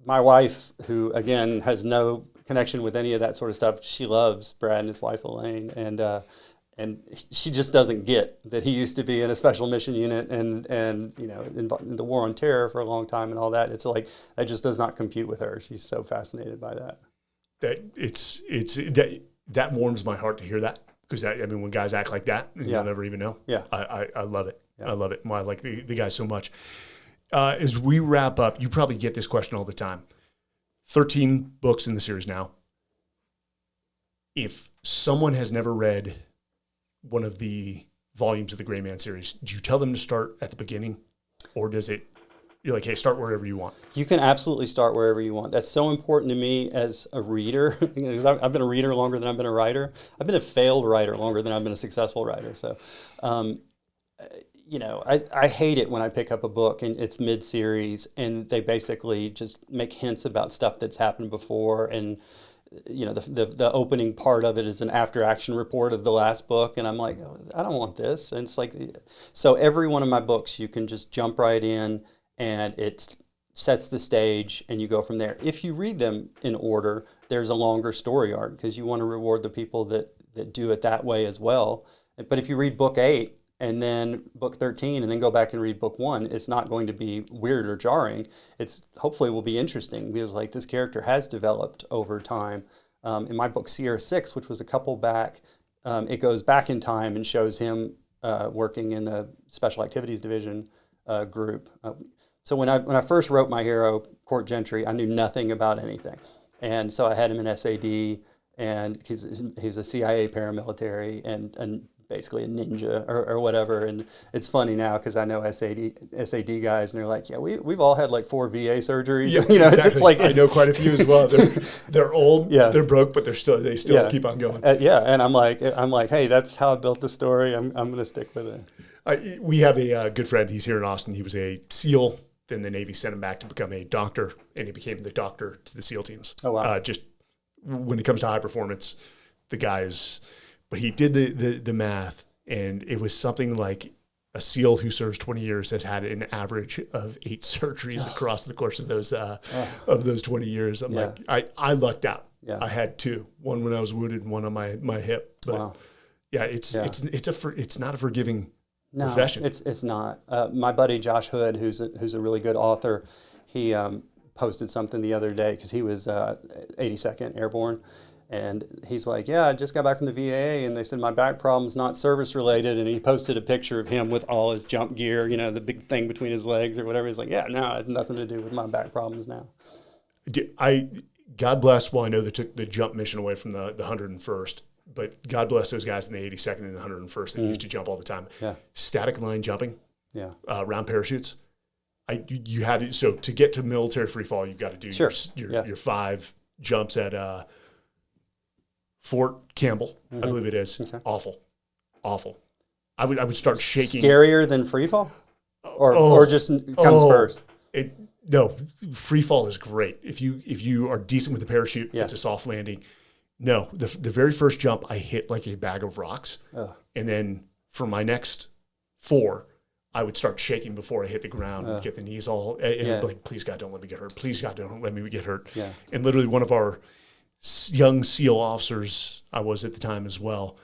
my wife, who again has no connection with any of that sort of stuff, she loves Brad and his wife Elaine, and she just doesn't get that he used to be in a special mission unit and you know in the war on terror for a long time and all that. It's like that just does not compute with her. She's so fascinated by that. That warms my heart to hear that, because I mean, when guys act like that, you'll never even know. Yeah, I love it. Yeah. I love it. I like the guy so much. As we wrap up, you probably get this question all the time. 13 books in the series now. If someone has never read one of the volumes of the Gray Man series, do you tell them to start at the beginning, or does it? You're like, hey, start wherever you want. You can absolutely start wherever you want. That's so important to me as a reader, because I've been a reader longer than I've been a writer. I've been a failed writer longer than I've been a successful writer. So, you know, I hate it when I pick up a book and it's mid-series and they basically just make hints about stuff that's happened before, and you know, the opening part of it is an after-action report of the last book, and I'm like, I don't want this. And it's like, so every one of my books, you can just jump right in, and it sets the stage, and you go from there. If you read them in order, there's a longer story arc, because you want to reward the people that do it that way as well. But if you read book 8 and then book 13 and then go back and read book 1, it's not going to be weird or jarring. It's hopefully will be interesting, because like this character has developed over time. In my book Sierra 6, which was a couple back, it goes back in time and shows him working in the Special Activities Division group. So when I first wrote my hero, Court Gentry, I knew nothing about anything. And so I had him in SAD, and he's a CIA paramilitary and basically a ninja or whatever. And it's funny now because I know SAD guys, and they're like, yeah, we've all had like 4 VA surgeries. Yeah, you know, exactly. it's like, I know quite a few as well. They're old, yeah. They're broke, but they still keep on going. Yeah, and I'm like, hey, that's how I built the story. I'm going to stick with it. We have a good friend. He's here in Austin. He was a SEAL. Then the Navy sent him back to become a doctor, and he became the doctor to the SEAL teams. Oh, wow. Just when it comes to high performance, the guys, but he did the math, and it was something like a SEAL who serves 20 years has had an average of 8 surgeries across the course of those 20 years. I'm like, I lucked out. Yeah. I had 2, one when I was wounded and one on my hip. But wow. yeah, it's not a forgiving profession. It's not. My buddy Josh Hood, who's a really good author, he posted something the other day because he was 82nd Airborne, and he's like, yeah, I just got back from the VA, and they said my back problem's not service related, and he posted a picture of him with all his jump gear, you know, the big thing between his legs or whatever. He's like, yeah, no, it has nothing to do with my back problems now. God bless. Well, I know they took the jump mission away from the 101st. But God bless those guys in the 82nd and the 101st that used to jump all the time. Yeah. Static line jumping, round parachutes. You had so to get to military free fall, you've got to do your 5 jumps at Fort Campbell, I believe it is. Okay. Awful. I would start shaking. Scarier than free fall, or just comes first. No, free fall is great if you are decent with the parachute. It's a soft landing. No, the very first jump, I hit like a bag of rocks. And then for my next 4, I would start shaking before I hit the ground and get the knees all, and I'd be like, please God, don't let me get hurt. Please God, don't let me get hurt. Yeah. And literally one of our young SEAL officers, I was at the time as well,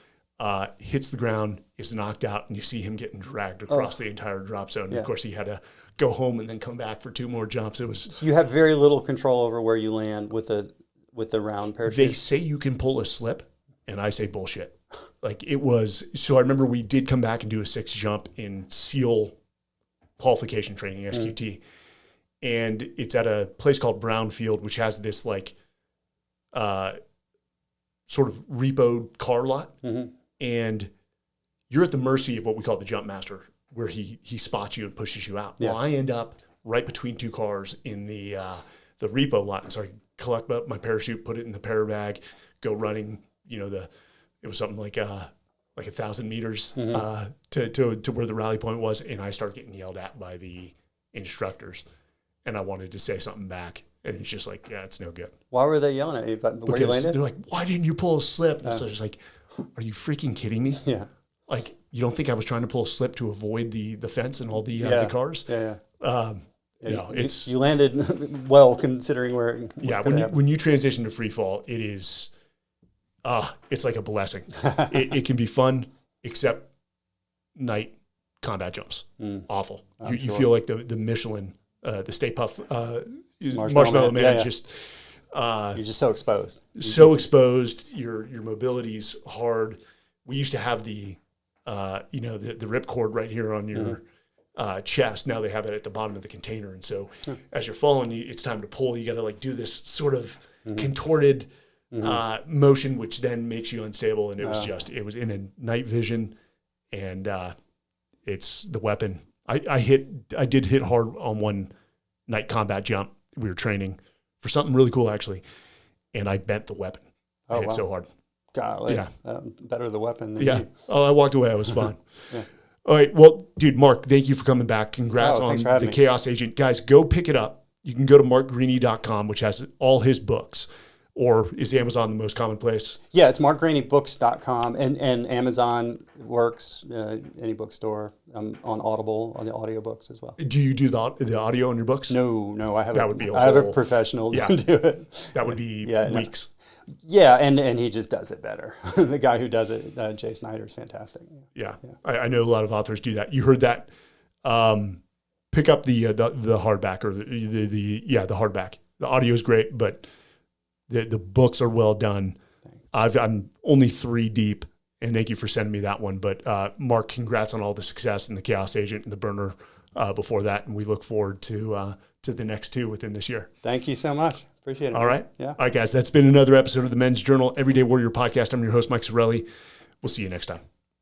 hits the ground, is knocked out, and you see him getting dragged across the entire drop zone. And of course, he had to go home and then come back for 2 more jumps. It was. You have very little control over where you land with the round parachute. They say you can pull a slip, and I say bullshit. Like it was. So I remember we did come back and do a 6 jump in SEAL qualification training, SQT, and it's at a place called Brown Field, which has this like sort of repoed car lot, and you're at the mercy of what we call the jump master, where he spots you and pushes you out. Yeah. Well, I end up right between 2 cars in the repo lot, and so I collect up my parachute, put it in the para bag, go running. You know, it was something like 1,000 meters to where the rally point was, and I start getting yelled at by the instructors, and I wanted to say something back, And it's just like, yeah, it's no good. Why were they yelling at you? But where you landed? They're like, why didn't you pull a slip? And so it's like, are you freaking kidding me? Yeah. Like, you don't think I was trying to pull a slip to avoid the fence and all the cars? Yeah. You landed well considering where. When you transition to free fall, it is, it's like a blessing. it can be fun, except night combat jumps. Awful. You feel like the Michelin, the Stay Puft Marshmallow Man. Just you're just so exposed. Exposed. Your mobility's hard. We used to have the ripcord right here on your chest. Now they have it at the bottom of the container, and so as you're falling, it's time to pull. You got to like do this sort of contorted motion, which then makes you unstable. And it was in a night vision, and it's the weapon. I did hit hard on one night combat jump. We were training for something really cool actually, and I bent the weapon. I hit so hard. Golly, yeah. Better the weapon than you. Oh, I walked away. I was fine. All right. Well, dude, Mark, thank you for coming back. Congrats on the Chaos Agent. Guys, go pick it up. You can go to markgreaney.com, which has all his books. Or is Amazon the most common place? Yeah, it's markgreaneybooks.com. And Amazon works, any bookstore, on Audible, on the audiobooks as well. Do you do the audio on your books? No. I have a professional to do it. That would be weeks. Yeah, and he just does it better. The guy who does it, Jay Snyder, is fantastic. Yeah. I know a lot of authors do that. You heard that. Pick up the hardback or the hardback. The audio is great, but the books are well done. I'm only 3 deep, and thank you for sending me that one. But Mark, congrats on all the success in the Chaos Agent and the Burner before that, and we look forward to the next 2 within this year. Thank you so much. Appreciate it. All right. Yeah. All right, guys. That's been another episode of the Men's Journal Everyday Warrior Podcast. I'm your host, Mike Sorelli. We'll see you next time.